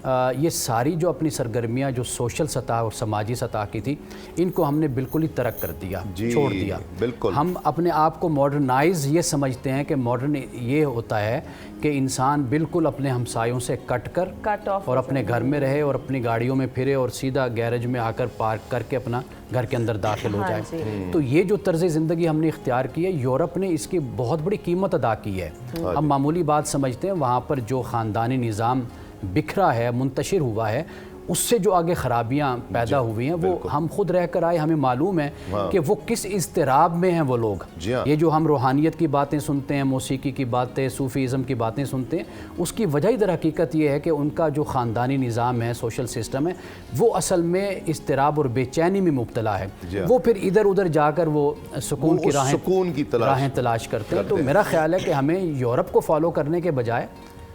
ये सारी जो अपनी सरगर्मियाँ जो सोशल सतह और समाजी सतह की थी, इनको हमने बिल्कुल ही तरक कर दिया, छोड़ दिया। बिल्कुल हम अपने आप को मॉडर्नाइज ये समझते हैं कि मॉडर्न ये होता है कि इंसान बिल्कुल अपने हमसायों से कट ऑफ और अपने घर में रहे और अपनी गाड़ियों में फिरे और सीधा गैरेज में आकर पार्क करके अपना घर के अंदर दाखिल हो जाए। तो ये जो तर्ज़ ज़िंदगी हमने इख्तियार की है, यूरोप ने इसकी बहुत बड़ी कीमत अदा की है। हम मामूली बात समझते हैं, वहाँ पर जो ख़ानदानी निज़ाम बिखरा है, मुंतशिर हुआ है, उससे जो आगे ख़राबियाँ पैदा हुई हैं वो हम खुद रह कर आए, हमें मालूम है कि वो किस इज़्तिराब में हैं वो लोग। ये जो हम रूहानियत की बातें सुनते हैं, मौसीकी की बातें, सूफ़ीज़म की बातें सुनते हैं, उसकी वजह इधर हकीकत ये है कि उनका जो ख़ानदानी निज़ाम है, सोशल सिस्टम है, वो असल में इज़्तिराब और बेचैनी में मुब्तला है। वो फिर इधर उधर जाकर वो सुकून की राहें तलाश करते हैं। तो मेरा ख़्याल है कि हमें यूरोप को फॉलो करने के बजाय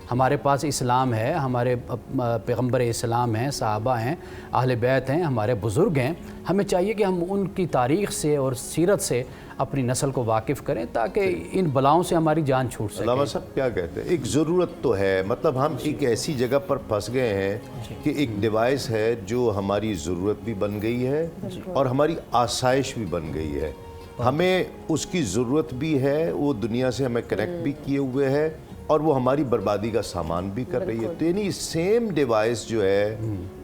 हमारे पास इस्लाम है, हमारे पैगम्बर इस्लाम हैं, सहाबा हैं, अहले बैत हैं, हमारे बुज़ुर्ग हैं। हमें चाहिए कि हम उनकी तारीख़ से और सीरत से अपनी नस्ल को वाकिफ़ करें ताकि इन बलाओं से हमारी जान छूट सके। अल्लामा साहब क्या कहते हैं, एक ज़रूरत तो है, मतलब हम एक ऐसी जगह पर फंस गए हैं कि एक डिवाइस है जो हमारी ज़रूरत भी बन गई है और हमारी आसाइश भी बन गई है। हमें उसकी ज़रूरत भी है, वो दुनिया से हमें कनेक्ट भी किए हुए है और वो हमारी बर्बादी का सामान भी कर रही है। तो यानी सेम डिवाइस जो है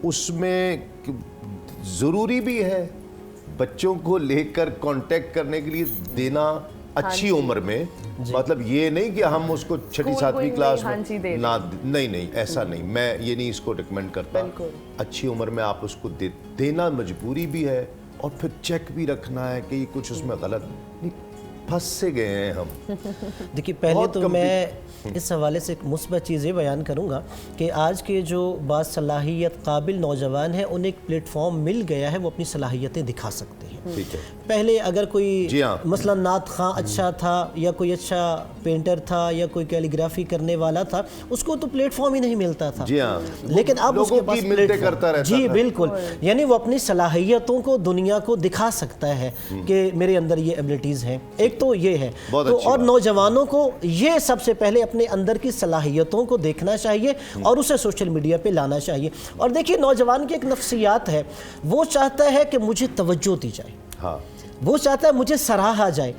उसमें ज़रूरी भी है बच्चों को लेकर कांटेक्ट करने के लिए देना अच्छी उम्र में। मतलब ये नहीं कि हम उसको छठी सातवीं क्लास में ना, नहीं ऐसा नहीं, मैं ये नहीं इसको रिकमेंड करता। अच्छी उम्र में आप उसको देना मजबूरी भी है और फिर चेक भी रखना है कि ये कुछ उसमें गलत नहीं, फंस से गए हैं हम। देखिए पहले तो मैं इस हवाले से एक मुस्बत चीज़ ये बयान करूँगा कि आज के जो बासलाहियत काबिल नौजवान हैं उन्हें एक प्लेटफॉर्म मिल गया है, वो अपनी सलाहियतें दिखा सकते हैं। ठीक है। पहले अगर कोई मसलन नात खां अच्छा था या कोई अच्छा पेंटर था या कोई कैलीग्राफी करने वाला था, उसको तो प्लेटफॉर्म ही नहीं मिलता था। लेकिन अब उसके पास प्लेटफॉर्म, जी बिल्कुल, यानी वो अपनी सलाहियतों को दुनिया को दिखा सकता है कि मेरे अंदर ये एबिलिटीज़ हैं। एक तो ये है तो, और नौजवानों को ये सबसे पहले अपने अंदर की सलाहियतों को देखना चाहिए और उसे सोशल मीडिया पे लाना चाहिए। और देखिए नौजवान की एक नफ्सियात है, वो चाहता है कि मुझे तवज्जो दी जाए, वो चाहता है मुझे सराहा जाए।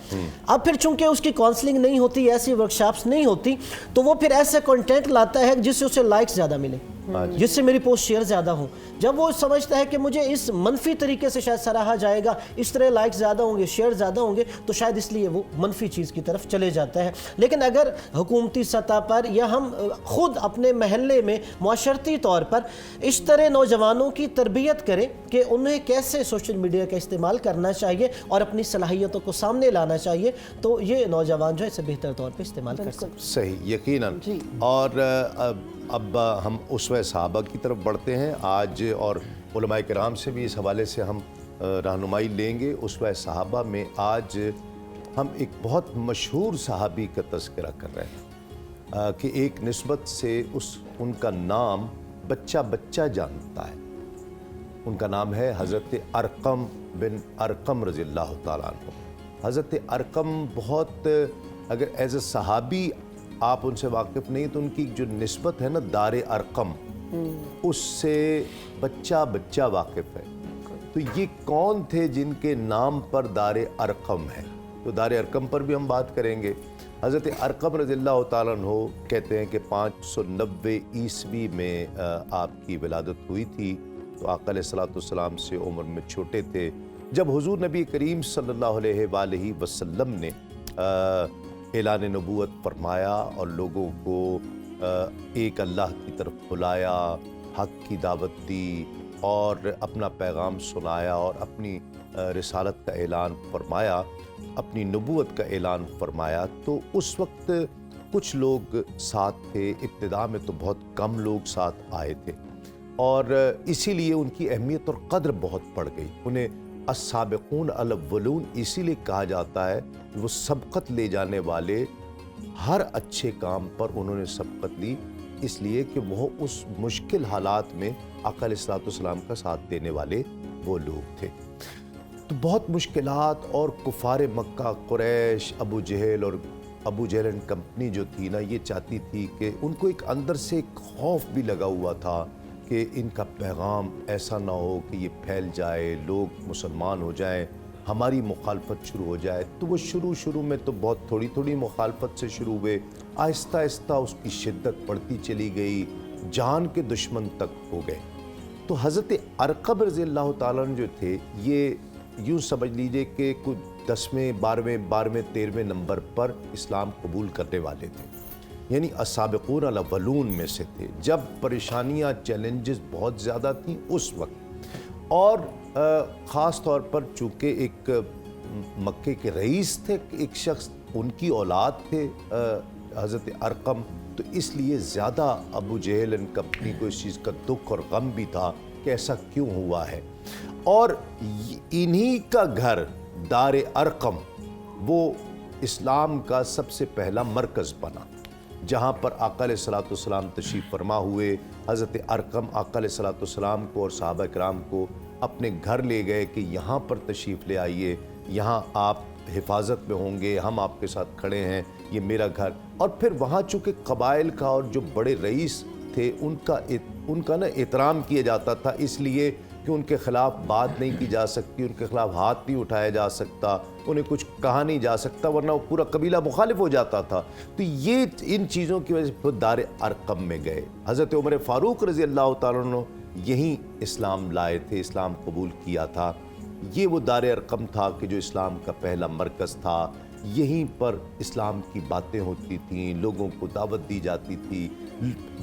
अब फिर चूंकि उसकी काउंसलिंग नहीं होती, ऐसी वर्कशॉप्स नहीं होती, तो वो फिर ऐसे कंटेंट लाता है जिससे उसे लाइक्स ज़्यादा मिले, जिससे मेरी पोस्ट शेयर ज़्यादा हो। जब वो समझता है कि मुझे इस मनफी तरीके से शायद सराहा जाएगा, इस तरह लाइक्स ज़्यादा होंगे, शेयर ज़्यादा होंगे, तो शायद इसलिए वो मनफी चीज़ की तरफ चले जाता है। लेकिन अगर हुकूमती सतह पर या हम खुद अपने महल्ले में मुआशरती तौर पर इस तरह नौजवानों की तरबियत करें कि उन्हें कैसे सोशल मीडिया का इस्तेमाल करना चाहिए और अपनी सलाहियतों को सामने लाना चाहिए, तो ये नौजवान जो है इसे बेहतर तौर पर इस्तेमाल कर सकते हैं। सही, यकीनन। और अब हम उसवे सहाबा की तरफ बढ़ते हैं आज, और उलमाए किराम से भी इस हवाले से हम रहनुमाई लेंगे। उसवे सहाबा में आज हम एक बहुत मशहूर सहाबी का तज़किरा कर रहे हैं कि एक निस्बत से उनका नाम बच्चा बच्चा जानता है। उनका नाम है हज़रत अरकम बिन अरकम रज़ियल्लाहु तआला अन्हु। हज़रत अरकम बहुत, अगर एज ए सहाबी आप उनसे वाकिफ़ नहीं तो उनकी जो निस्बत है ना दारे अरकम, उससे बच्चा बच्चा वाकिफ़ है। तो ये कौन थे जिनके नाम पर दारे अरकम है, तो दारे अरकम पर भी हम बात करेंगे। حضرت ارقم رضی اللہ تعالیٰ عنہ کہتے ہیں کہ 590 عیسوی میں آپ کی ولادت ہوئی تھی، تو آقا علیہ الصلوۃ والسلام سے عمر میں چھوٹے تھے جب حضور نبی کریم صلی اللہ علیہ وآلہ وسلم نے اعلان نبوت فرمایا اور لوگوں کو ایک اللہ کی طرف بلایا، حق کی دعوت دی اور اپنا پیغام سنایا اور اپنی رسالت کا اعلان فرمایا، اپنی نبوت کا اعلان فرمایا، تو اس وقت کچھ لوگ ساتھ تھے۔ ابتدا میں تو بہت کم لوگ ساتھ آئے تھے اور اسی لیے ان کی اہمیت اور قدر بہت بڑھ گئی۔ انہیں السابقون الاولون اسی لیے کہا جاتا ہے کہ وہ سبقت لے جانے والے، ہر اچھے کام پر انہوں نے سبقت لی، اس لیے کہ وہ اس مشکل حالات میں آقا علیہ الصلوۃ والسلام کا ساتھ دینے والے وہ لوگ تھے۔ تو بہت مشکلات اور کفار مکہ، قریش، ابو جہل اینڈ کمپنی جو تھی نا، یہ چاہتی تھی کہ ان کو ایک اندر سے ایک خوف بھی لگا ہوا تھا کہ ان کا پیغام ایسا نہ ہو کہ یہ پھیل جائے، لوگ مسلمان ہو جائیں، ہماری مخالفت شروع ہو جائے۔ تو وہ شروع میں تو بہت تھوڑی مخالفت سے شروع ہوئے، آہستہ آہستہ اس کی شدت بڑھتی چلی گئی، جان کے دشمن تک ہو گئے۔ تو حضرت ارقم رضی اللہ تعالیٰ عنہ جو تھے، یہ یوں سمجھ لیجئے کہ کچھ 10ویں 12ویں 13ویں نمبر پر اسلام قبول کرنے والے تھے، یعنی السابقون الاولون میں سے تھے جب پریشانیاں، چیلنجز بہت زیادہ تھیں اس وقت۔ اور خاص طور پر چونکہ ایک مکے کے رئیس تھے، ایک شخص، ان کی اولاد تھے حضرت ارقم، تو اس لیے زیادہ ابو جہل اینڈ کمپنی کو اس چیز کا دکھ اور غم بھی تھا کہ ایسا کیوں ہوا ہے۔ اور انہی کا گھر دار ارقم وہ اسلام کا سب سے پہلا مرکز بنا، جہاں پر آقا علیہ الصلوۃ والسلام تشریف فرما ہوئے۔ حضرت ارقم آقا علیہ الصلوۃ والسلام کو اور صحابہ کرام کو اپنے گھر لے گئے کہ یہاں پر تشریف لے آئیے، یہاں آپ حفاظت میں ہوں گے، ہم آپ کے ساتھ کھڑے ہیں، یہ میرا گھر۔ اور پھر وہاں چونکہ قبائل کا اور جو بڑے رئیس تھے ان کا نا احترام کیا جاتا تھا، اس لیے کہ ان کے خلاف بات نہیں کی جا سکتی، ان کے خلاف ہاتھ نہیں اٹھایا جا سکتا، انہیں کچھ کہا نہیں جا سکتا، ورنہ وہ پورا قبیلہ مخالف ہو جاتا تھا۔ تو یہ ان چیزوں کی وجہ سے دار ارقم میں گئے۔ حضرت عمر فاروق رضی اللہ تعالیٰ عنہ یہیں اسلام لائے تھے، اسلام قبول کیا تھا۔ یہ وہ دار ارقم تھا کہ جو اسلام کا پہلا مرکز تھا، یہیں پر اسلام کی باتیں ہوتی تھیں، لوگوں کو دعوت دی جاتی تھی،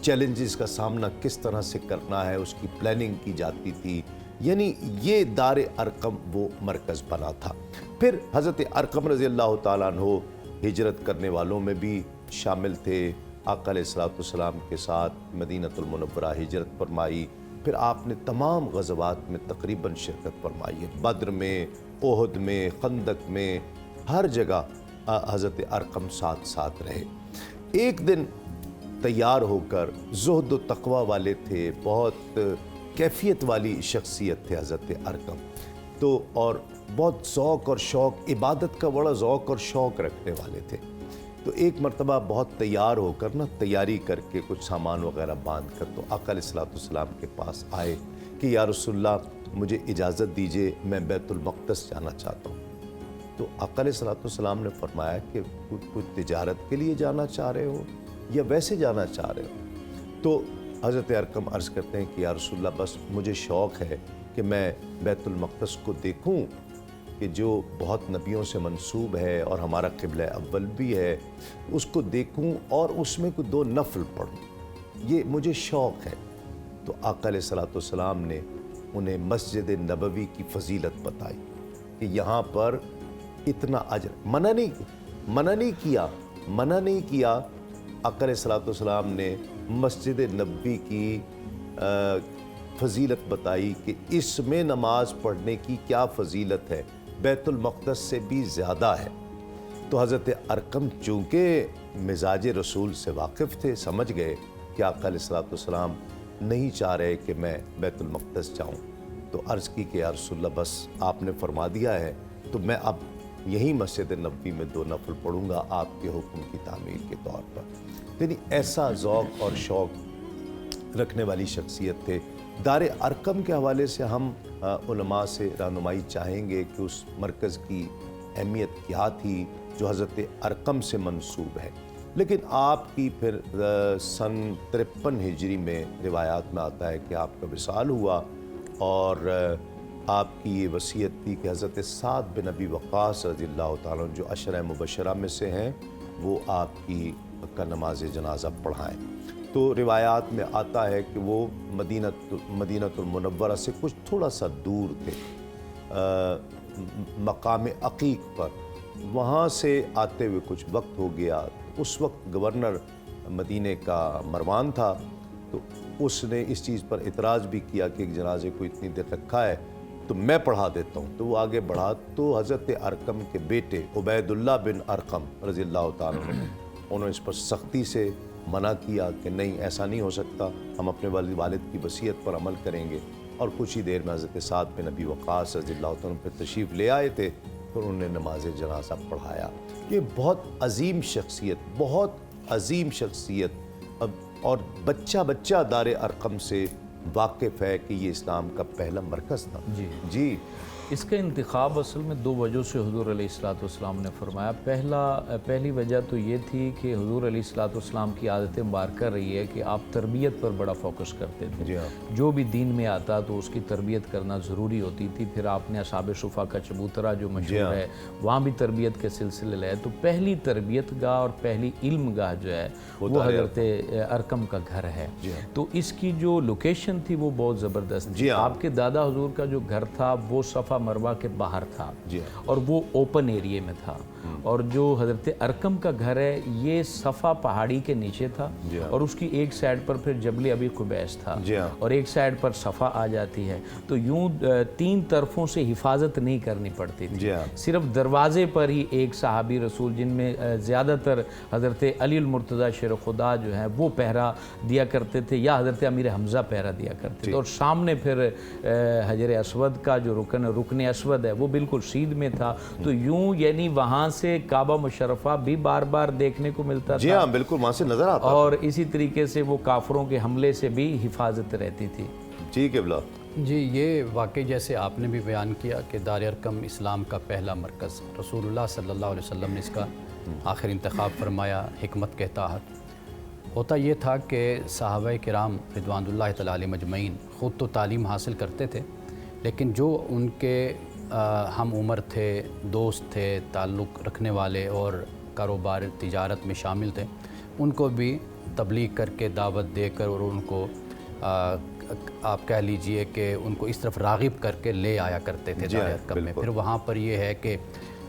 چیلنجز کا سامنا کس طرح سے کرنا ہے اس کی پلاننگ کی جاتی تھی، یعنی یہ دار ارقم وہ مرکز بنا تھا۔ پھر حضرت ارقم رضی اللہ تعالیٰ عنہ ہجرت کرنے والوں میں بھی شامل تھے، آقا علیہ الصلوۃ والسلام کے ساتھ مدینہ المنورہ ہجرت فرمائی۔ پھر آپ نے تمام غزوات میں تقریباً شرکت فرمائی ہے، بدر میں، احد میں، خندق میں، ہر جگہ حضرت ارقم ساتھ رہے۔ ایک دن تیار ہو کر، زہد و تقوی والے تھے، بہت کیفیت والی شخصیت تھے حضرت ارقم، تو اور بہت ذوق اور شوق، عبادت کا بڑا ذوق اور شوق رکھنے والے تھے۔ تو ایک مرتبہ بہت تیار ہو کر تیاری کر کے کچھ سامان وغیرہ باندھ کر تو آقا علیہ الصلوۃ والسلام کے پاس آئے کہ یا رسول اللہ مجھے اجازت دیجئے، میں بیت المقدس جانا چاہتا ہوں۔ تو آقا علیہ الصلوۃ والسلام نے فرمایا کہ کچھ تجارت کے لیے جانا چاہ رہے ہو یا ویسے جانا چاہ رہے ہو؟ تو حضرت ارقم عرض کرتے ہیں کہ یا رسول اللہ بس مجھے شوق ہے کہ میں بیت المقدس کو دیکھوں، کہ جو بہت نبیوں سے منسوب ہے اور ہمارا قبلہ اول بھی ہے، اس کو دیکھوں اور اس میں کوئی 2 نفل پڑھوں، یہ مجھے شوق ہے۔ تو آقا علیہ الصلوۃ والسلام نے انہیں مسجد نبوی کی فضیلت بتائی کہ یہاں پر اتنا اجر، منع نہیں کیا۔ آقا علیہ الصلوۃ والسلام نے مسجد نبوی کی فضیلت بتائی کہ اس میں نماز پڑھنے کی کیا فضیلت ہے، بیت المقدس سے بھی زیادہ ہے۔ تو حضرت ارقم چونکہ مزاج رسول سے واقف تھے، سمجھ گئے کہ آقا علیہ الصلوۃ والسلام نہیں چاہ رہے کہ میں بیت المقدس جاؤں، تو عرض کی کہ یا رسول اللہ بس آپ نے فرما دیا ہے تو میں اب یہی مسجد نبوی میں 2 نفل پڑھوں گا آپ کے حکم کی تعمیل کے طور پر۔ یعنی ایسا ذوق اور شوق رکھنے والی شخصیت تھے۔ دار ارقم کے حوالے سے ہم علماء سے رہنمائی چاہیں گے کہ اس مرکز کی اہمیت کیا تھی، جو حضرت ارقم سے منسوب ہے، لیکن آپ کی پھر سن 53 ہجری میں روایات میں آتا ہے کہ آپ کا وصال ہوا، اور آپ کی یہ وصیت تھی کہ حضرت سعد بن ابی وقاص رضی اللہ تعالیٰ عنہ جو عشرہ مبشرہ میں سے ہیں وہ آپ کی کا نماز جنازہ پڑھائیں۔ تو روایات میں آتا ہے کہ وہ مدینہ المنورہ سے کچھ تھوڑا سا دور تھے، مقام عقیق پر، وہاں سے آتے ہوئے کچھ وقت ہو گیا۔ اس وقت گورنر مدینہ کا مروان تھا، تو اس نے اس چیز پر اعتراض بھی کیا کہ ایک جنازے کو اتنی دیر رکھا ہے تو میں پڑھا دیتا ہوں، تو وہ آگے بڑھا، تو حضرت ارقم کے بیٹے عبید اللہ بن ارقم رضی اللہ تعالیٰ عنہ انہوں نے اس پر سختی سے منع کیا کہ نہیں، ایسا نہیں ہو سکتا، ہم اپنے والد کی وصیت پر عمل کریں گے، اور کچھ ہی دیر میں حضرت سعد بن ابی وقاص رضی اللہ تعالیٰ عنہ پہ تشریف لے آئے تھے، پھر انہوں نے نماز جنازہ پڑھایا۔ یہ بہت عظیم شخصیت، بہت عظیم شخصیت، اور بچہ دار ارقم سے واقف ہے کہ یہ اسلام کا پہلا مرکز تھا۔ جی اس کا انتخاب اصل میں دو وجہ سے حضور علیہ السلام نے فرمایا۔ پہلی وجہ تو یہ تھی کہ حضور علیہ السلام کی عادت مبارکہ رہی ہے کہ آپ تربیت پر بڑا فوکس کرتے تھے، جو بھی دین میں آتا تو اس کی تربیت کرنا ضروری ہوتی تھی۔ پھر آپ نے اصحاب صفا کا چبوترا جو مشہور ہے، وہاں بھی تربیت کے سلسلے لائے، تو پہلی تربیت گاہ اور پہلی علم گاہ جو ہے وہ حضرت ارقم کا گھر ہے۔ تو اس کی جو لوکیشن تھی وہ بہت زبردست تھی۔ آپ کے دادا حضور کا جو گھر تھا وہ صفا مروہ کے باہر تھا، اور وہ اوپن ایریے میں تھا، اور جو حضرت ارقم کا گھر ہے یہ صفا پہاڑی کے نیچے تھا، اور اس کی ایک سائڈ پر پھر جبل ابی قبیس تھا، اور ایک سائڈ پر صفا آ جاتی ہے۔ تو یوں تین طرفوں سے حفاظت نہیں کرنی پڑتی تھی، صرف دروازے پر ہی ایک صحابی رسول، جن میں زیادہ تر حضرت علی المرتضیٰ شیر خدا جو ہیں وہ پہرا دیا کرتے تھے، یا حضرت امیر حمزہ پہرا دیا کرتے تھے، اور سامنے پھر حجر اسود کا جو رکن اسود ہے وہ بالکل سیدھ میں تھا۔ تو یوں یعنی وہاں سے کعبہ مشرفہ بھی بار بار دیکھنے کو ملتا تھا، جی ہاں بالکل وہاں سے نظر آتا، اور اسی طریقے سے وہ کافروں کے حملے سے بھی حفاظت رہتی تھی۔ جی قبلہ جی، یہ واقعی جیسے آپ نے بھی بیان کیا کہ دار ارقم اسلام کا پہلا مرکز، رسول اللہ صلی اللہ علیہ وسلم نے اس کا آخر انتخاب فرمایا حکمت کے تحت۔ ہوتا یہ تھا کہ صحابہ کرام رضوان اللہ تعالیٰ علیہ مجمعین خود تو تعلیم حاصل کرتے تھے، لیکن جو ان کے ہم عمر تھے، دوست تھے، تعلق رکھنے والے اور کاروبار تجارت میں شامل تھے، ان کو بھی تبلیغ کر کے دعوت دے کر اور ان کو آپ کہہ لیجئے کہ ان کو اس طرف راغب کر کے لے آیا کرتے تھے دار ارقم میں۔ پھر وہاں پر یہ ہے کہ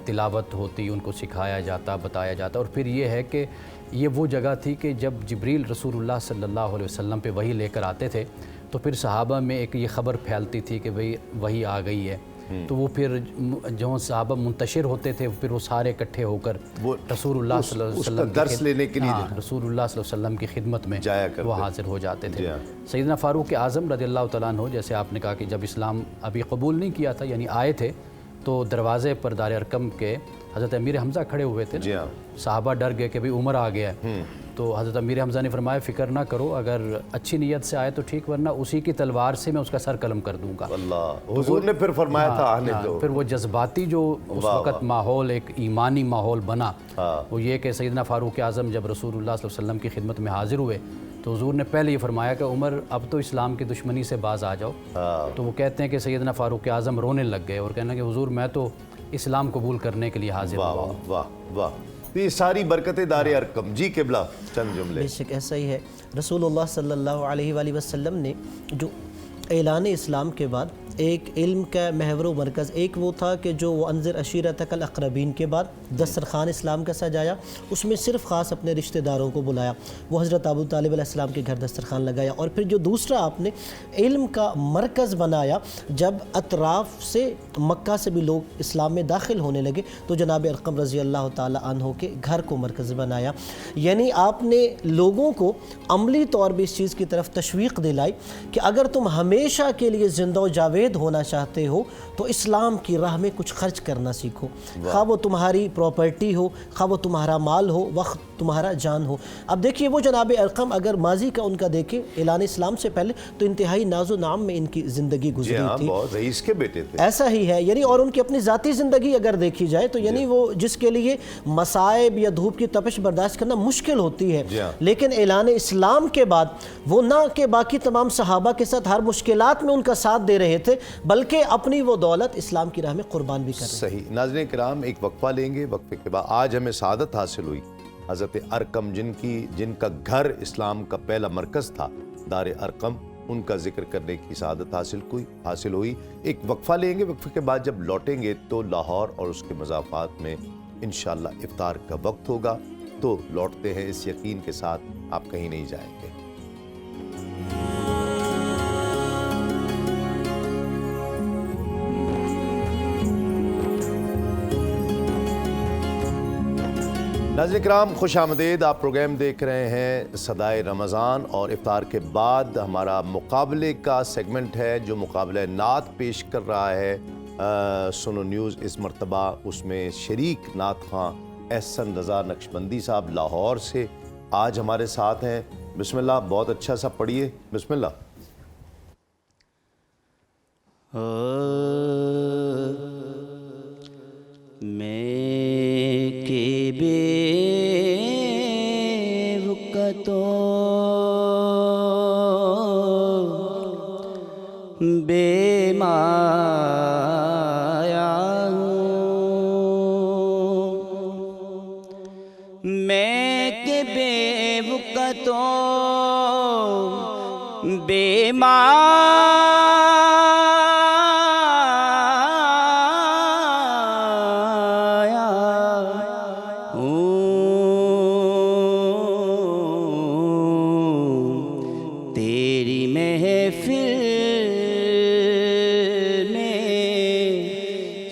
تلاوت ہوتی، ان کو سکھایا جاتا، بتایا جاتا، اور پھر یہ ہے کہ یہ وہ جگہ تھی کہ جب جبریل رسول اللہ صلی اللہ علیہ وسلم پہ وحی لے کر آتے تھے تو پھر صحابہ میں ایک یہ خبر پھیلتی تھی کہ بھئی وحی آ گئی ہے، تو وہ پھر جو صحابہ منتشر ہوتے تھے پھر وہ سارے اکٹھے ہو کر رسول اللہ صلی اللہ علیہ وسلم درس لینے کے لیے رسول اللہ صلی اللہ علیہ وسلم کی خدمت میں وہ حاضر ہو جاتے تھے۔ سیدنا فاروق اعظم رضی اللہ تعالیٰ عنہ، جیسے آپ نے کہا کہ جب اسلام ابھی قبول نہیں کیا تھا، یعنی آئے تھے، تو دروازے پر دار ارقم کے حضرت امیر حمزہ کھڑے ہوئے تھے، صحابہ ڈر گئے کہ بھئی عمر آ گیا ہے، تو حضرت امیر حمزہ نے فرمایا فکر نہ کرو، اگر اچھی نیت سے آئے تو ٹھیک، ورنہ اسی کی تلوار سے میں اس کا سر قلم کر دوں گا۔ اللہ حضور نے پھر فرمایا تھا آنے دو۔ پھر وہ جذباتی جو اس وقت ماحول، ایک ایمانی ماحول بنا، وہ یہ کہ سیدنا فاروق اعظم جب رسول اللہ صلی اللہ علیہ وسلم کی خدمت میں حاضر ہوئے تو حضور نے پہلے یہ فرمایا کہ عمر اب تو اسلام کی دشمنی سے باز آ جاؤ۔ تو وہ کہتے ہیں کہ سیدنا فاروق اعظم رونے لگ گئے اور کہنا کہ حضور میں تو اسلام قبول کرنے کے لیے حاضر ہوں۔ واہ واہ، یہ ساری برکتیں دار ارقم۔ جی قبلہ چند جملے۔ بے شک ایسا ہی ہے، رسول اللہ صلی اللہ علیہ وآلہ وسلم نے جو اعلان اسلام کے بعد ایک علم کا محور و مرکز، ایک وہ تھا کہ جو وانذر عشیرتک الاقربین کے بعد دسترخوان اسلام کا سجایا، اس میں صرف خاص اپنے رشتہ داروں کو بلایا، وہ حضرت ابو طالب علیہ السلام کے گھر دسترخوان لگایا، اور پھر جو دوسرا آپ نے علم کا مرکز بنایا، جب اطراف سے مکہ سے بھی لوگ اسلام میں داخل ہونے لگے تو جناب ارقم رضی اللہ تعالی عنہ کے گھر کو مرکز بنایا۔ یعنی آپ نے لوگوں کو عملی طور پہ اس چیز کی طرف تشویق دلائی کہ اگر تم ہمیشہ کے لیے زندہ و جاوید مجاہد ہونا چاہتے ہو تو اسلام کی راہ میں کچھ خرچ کرنا سیکھو، خواہ وہ تمہاری پراپرٹی ہو، خواہ وہ تمہارا مال ہو، وقت تمہارا جان ہو۔ اب دیکھیے وہ جناب ارقم اگر ماضی کا ان کا دیکھیں اعلان اسلام سے پہلے تو انتہائی ناز و نعم میں ان کی زندگی گزری تھی، بہت رئیس کے بیٹے تھے، ایسا ہی ہے یعنی، اور ان کی اپنی ذاتی زندگی اگر دیکھی جائے تو یعنی وہ جس کے لیے مصائب یا دھوپ کی تپش برداشت کرنا مشکل ہوتی ہے، لیکن اعلان اسلام کے بعد وہ نہ کہ باقی تمام صحابہ کے ساتھ ہر مشکلات میں ان کا ساتھ دے رہے تھے بلکہ اپنی وہ دولت اسلام کی راہ میں قربان بھی کر رہے ہیں۔ صحیح۔ ناظرین کرام ایک وقفہ لیں گے، وقفے کے بعد آج ہمیں سعادت حاصل ہوئی حضرت ارقم جن کا گھر اسلام کا پہلا مرکز تھا دار ارقم، ان کا ذکر کرنے کی سعادت حاصل ہوئی۔ ایک وقفہ لیں گے، وقفے کے بعد جب لوٹیں گے تو لاہور اور اس کے مضافات میں انشاءاللہ افطار کا وقت ہوگا، تو لوٹتے ہیں اس یقین کے ساتھ آپ کہیں نہیں جائیں گے۔ ناظرین کرام خوش آمدید، آپ پروگرام دیکھ رہے ہیں صدائے رمضان، اور افطار کے بعد ہمارا مقابلے کا سیگمنٹ ہے جو مقابلہ نعت پیش کر رہا ہے سنو نیوز اس مرتبہ۔ اس میں شریک نعت خواں احسن رضا نقشبندی صاحب لاہور سے آج ہمارے ساتھ ہیں۔ بسم اللہ، بہت اچھا سا پڑھیے، بسم اللہ۔ میں کے بے وقتوں بے مایا ہوں، میں کے بے وقتوں بے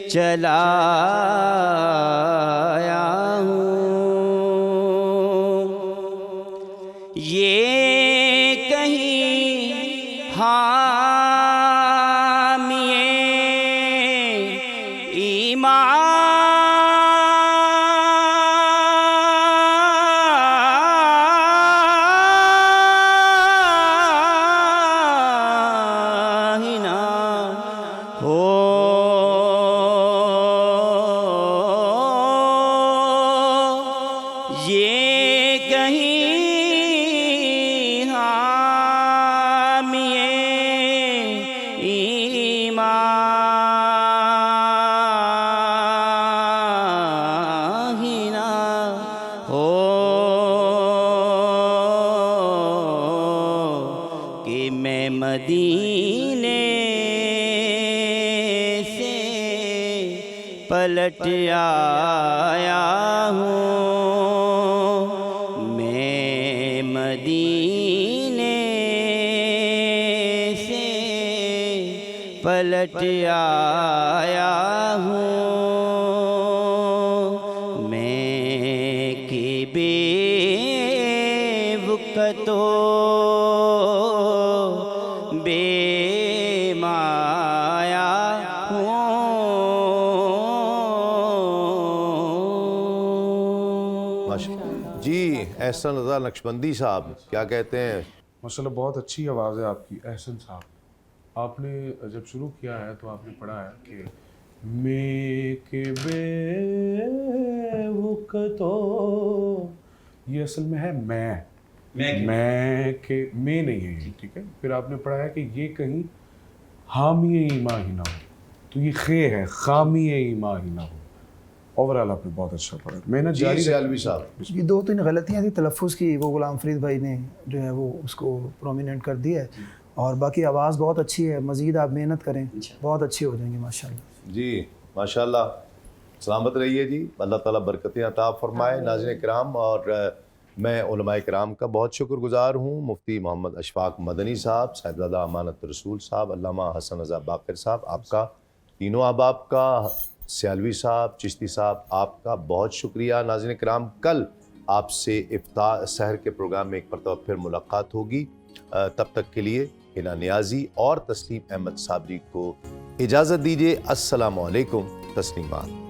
چلایا ہوں، یہ کہیں حامی ایمان ہی نہ ہو، پلٹ آیا ہوں، میں مدینے سے پلٹ آیا ہوں، میں کہ بے وقتوں بے مایا جی احسن رضا نقشبندی صاحب کیا کہتے ہیں؟ ماشاءاللہ بہت اچھی آواز ہے آپ کی احسن صاحب۔ آپ نے جب شروع کیا ہے تو آپ نے پڑھا ہے کہ میں کے بے وقتوں، یہ اصل میں ہے میں کے میں نہیں ہے یہ، ٹھیک ہے۔ پھر آپ نے پڑھا ہے کہ یہ کہیں حامی ایمان ہی نہ ہو، تو یہ خے ہے خامی ایمان ہی نہ ہو۔ اوورال آپ نے بہت اچھا پڑھا۔ میں نے جی سیالوی صاحب، یہ دو تین غلطیاں تھیں تلفظ کی، وہ غلام فرید بھائی نے جو ہے وہ اس کو پرومیننٹ کر دیا ہے، اور باقی آواز بہت اچھی ہے، مزید آپ محنت کریں بہت اچھی ہو جائیں گی ماشاءاللہ۔ جی ماشاءاللہ، سلامت رہیے جی، اللہ تعالیٰ برکتیں عطا فرمائے۔ ناظرین کرام، اور میں علماء کرام کا بہت شکر گزار ہوں، مفتی محمد اشفاق مدنی صاحب، صاحبزادہ امانت رسول صاحب، علامہ حسن رضا باقر صاحب، آپ کا تینوں احباب کا، سیالوی صاحب، چشتی صاحب، آپ کا بہت شکریہ۔ ناظرین کرام، کل آپ سے افطار سحر کے پروگرام میں ایک مرتبہ پھر ملاقات ہوگی، تب تک کے لیے ہنا نیازی اور تسلیم احمد صابری کو اجازت دیجیے۔ السلام علیکم، تسلیمات۔